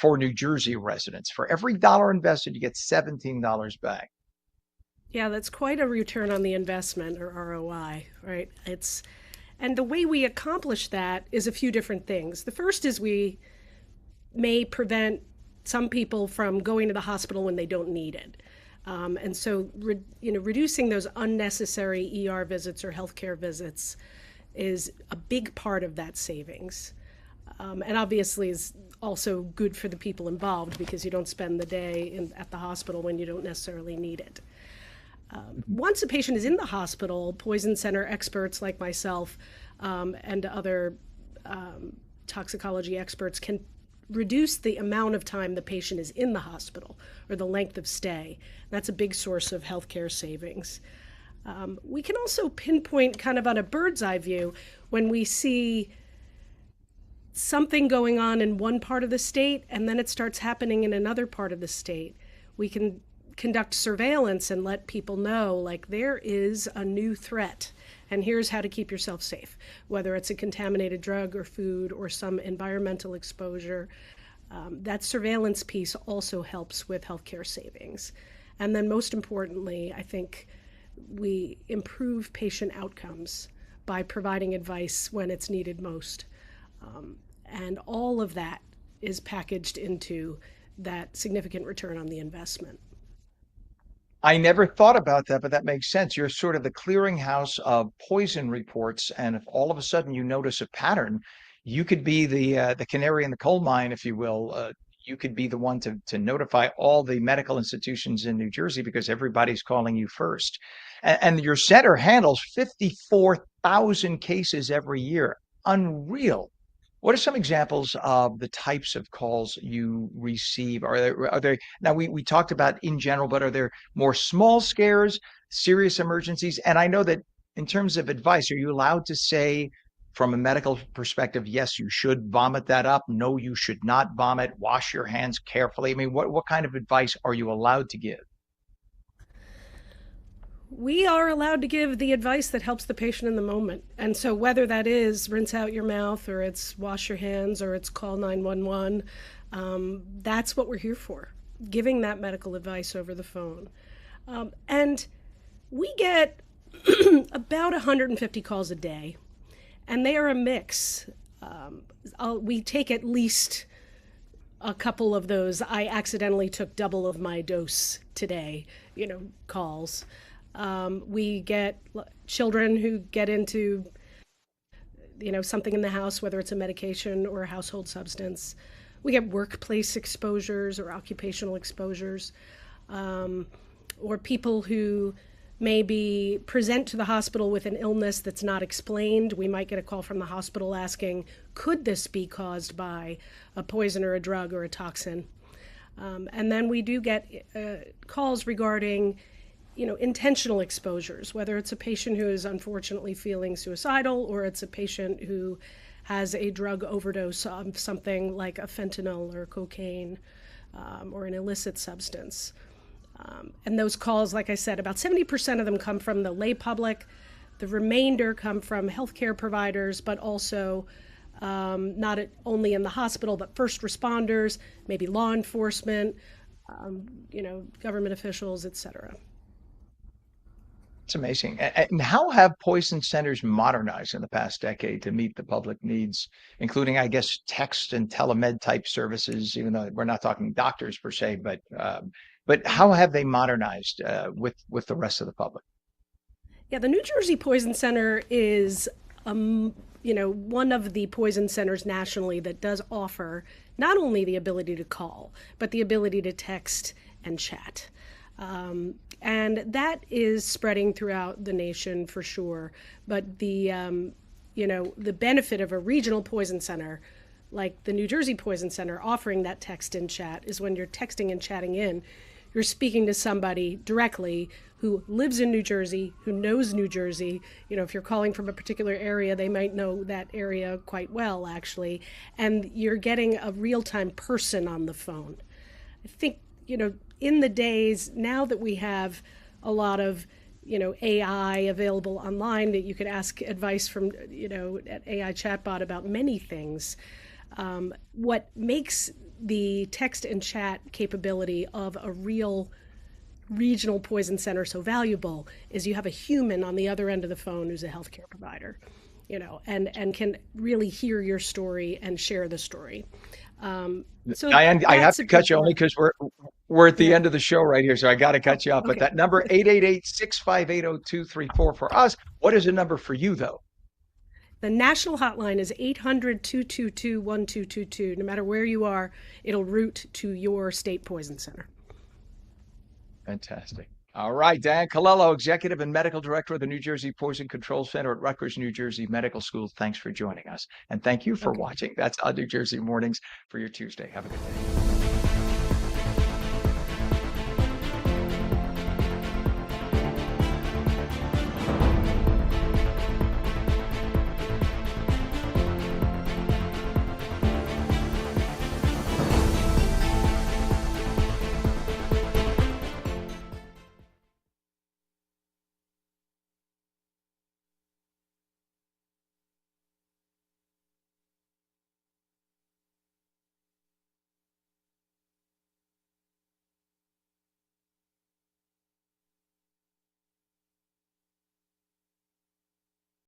for New Jersey residents. For every dollar invested, you get $17 back. Yeah, that's quite a return on the investment, or ROI, right? And the way we accomplish that is a few different things. The first is we may prevent some people from going to the hospital when they don't need it. And so, reducing those unnecessary ER visits or healthcare visits is a big part of that savings. And obviously is also good for the people involved because you don't spend the day at the hospital when you don't necessarily need it. Once a patient is in the hospital, poison center experts like myself and other toxicology experts can reduce the amount of time the patient is in the hospital or the length of stay. That's a big source of healthcare savings. We can also pinpoint kind of on a bird's eye view when we see something going on in one part of the state and then it starts happening in another part of the state. We can conduct surveillance and let people know, like, there is a new threat and here's how to keep yourself safe, whether it's a contaminated drug or food or some environmental exposure. That surveillance piece also helps with healthcare savings. And then most importantly, I think we improve patient outcomes by providing advice when it's needed most. And all of that is packaged into that significant return on the investment. I never thought about that, but that makes sense. You're sort of the clearinghouse of poison reports, and if all of a sudden you notice a pattern, you could be the canary in the coal mine, if you will. You could be the one to notify all the medical institutions in New Jersey because everybody's calling you first. And your center handles 54,000 cases every year. Unreal. What are some examples of the types of calls you receive? Are there now we talked about in general, but are there more small scares, serious emergencies? And I know that in terms of advice, are you allowed to say from a medical perspective, yes, you should vomit that up. No, you should not vomit. Wash your hands carefully. I mean, what kind of advice are you allowed to give? We are allowed to give the advice that helps the patient in the moment. And so whether that is rinse out your mouth or it's wash your hands or it's call 911, that's what we're here for, giving that medical advice over the phone. And we get about 150 calls a day, and they are a mix. We take at least a couple of those, I accidentally took double of my dose today, calls. We get children who get into, something in the house, whether it's a medication or a household substance. We get workplace exposures or occupational exposures, or people who maybe present to the hospital with an illness that's not explained. We might get a call from the hospital asking, could this be caused by a poison or a drug or a toxin? And then we do get calls regarding, intentional exposures, whether it's a patient who is unfortunately feeling suicidal or it's a patient who has a drug overdose of something like a fentanyl or cocaine or an illicit substance. And those calls, like I said, about 70% of them come from the lay public. The remainder come from healthcare providers, but also not only in the hospital, but first responders, maybe law enforcement, government officials, et cetera. It's amazing. And how have poison centers modernized in the past decade to meet the public needs, including, I guess, text and telemed type services, even though we're not talking doctors per se, but how have they modernized with the rest of the public? Yeah, the New Jersey Poison Center is, one of the poison centers nationally that does offer not only the ability to call, but the ability to text and chat. And that is spreading throughout the nation for sure. But the benefit of a regional poison center, like the New Jersey Poison Center, offering that text and chat is when you're texting and chatting in, you're speaking to somebody directly who lives in New Jersey, who knows New Jersey. If you're calling from a particular area, they might know that area quite well, actually. And you're getting a real-time person on the phone. I think, in the days now that we have a lot of, AI available online that you can ask advice from, an AI chatbot about many things, what makes the text and chat capability of a real regional poison center so valuable is you have a human on the other end of the phone who's a healthcare provider, and can really hear your story and share the story. So Diane, I have to cut you only because we're at the Yeah. end of the show right here, so I got to cut you off. But Okay. that number 888-658-0234 for us. What is the number for you though? The national hotline is 800-222-1222. No matter where you are, it'll route to your state poison center. Fantastic. All right, Diane Colello, Executive and Medical Director of the New Jersey Poison Control Center at Rutgers, New Jersey Medical School. Thanks for joining us. And thank you for watching. That's On New Jersey Mornings for your Tuesday. Have a good day.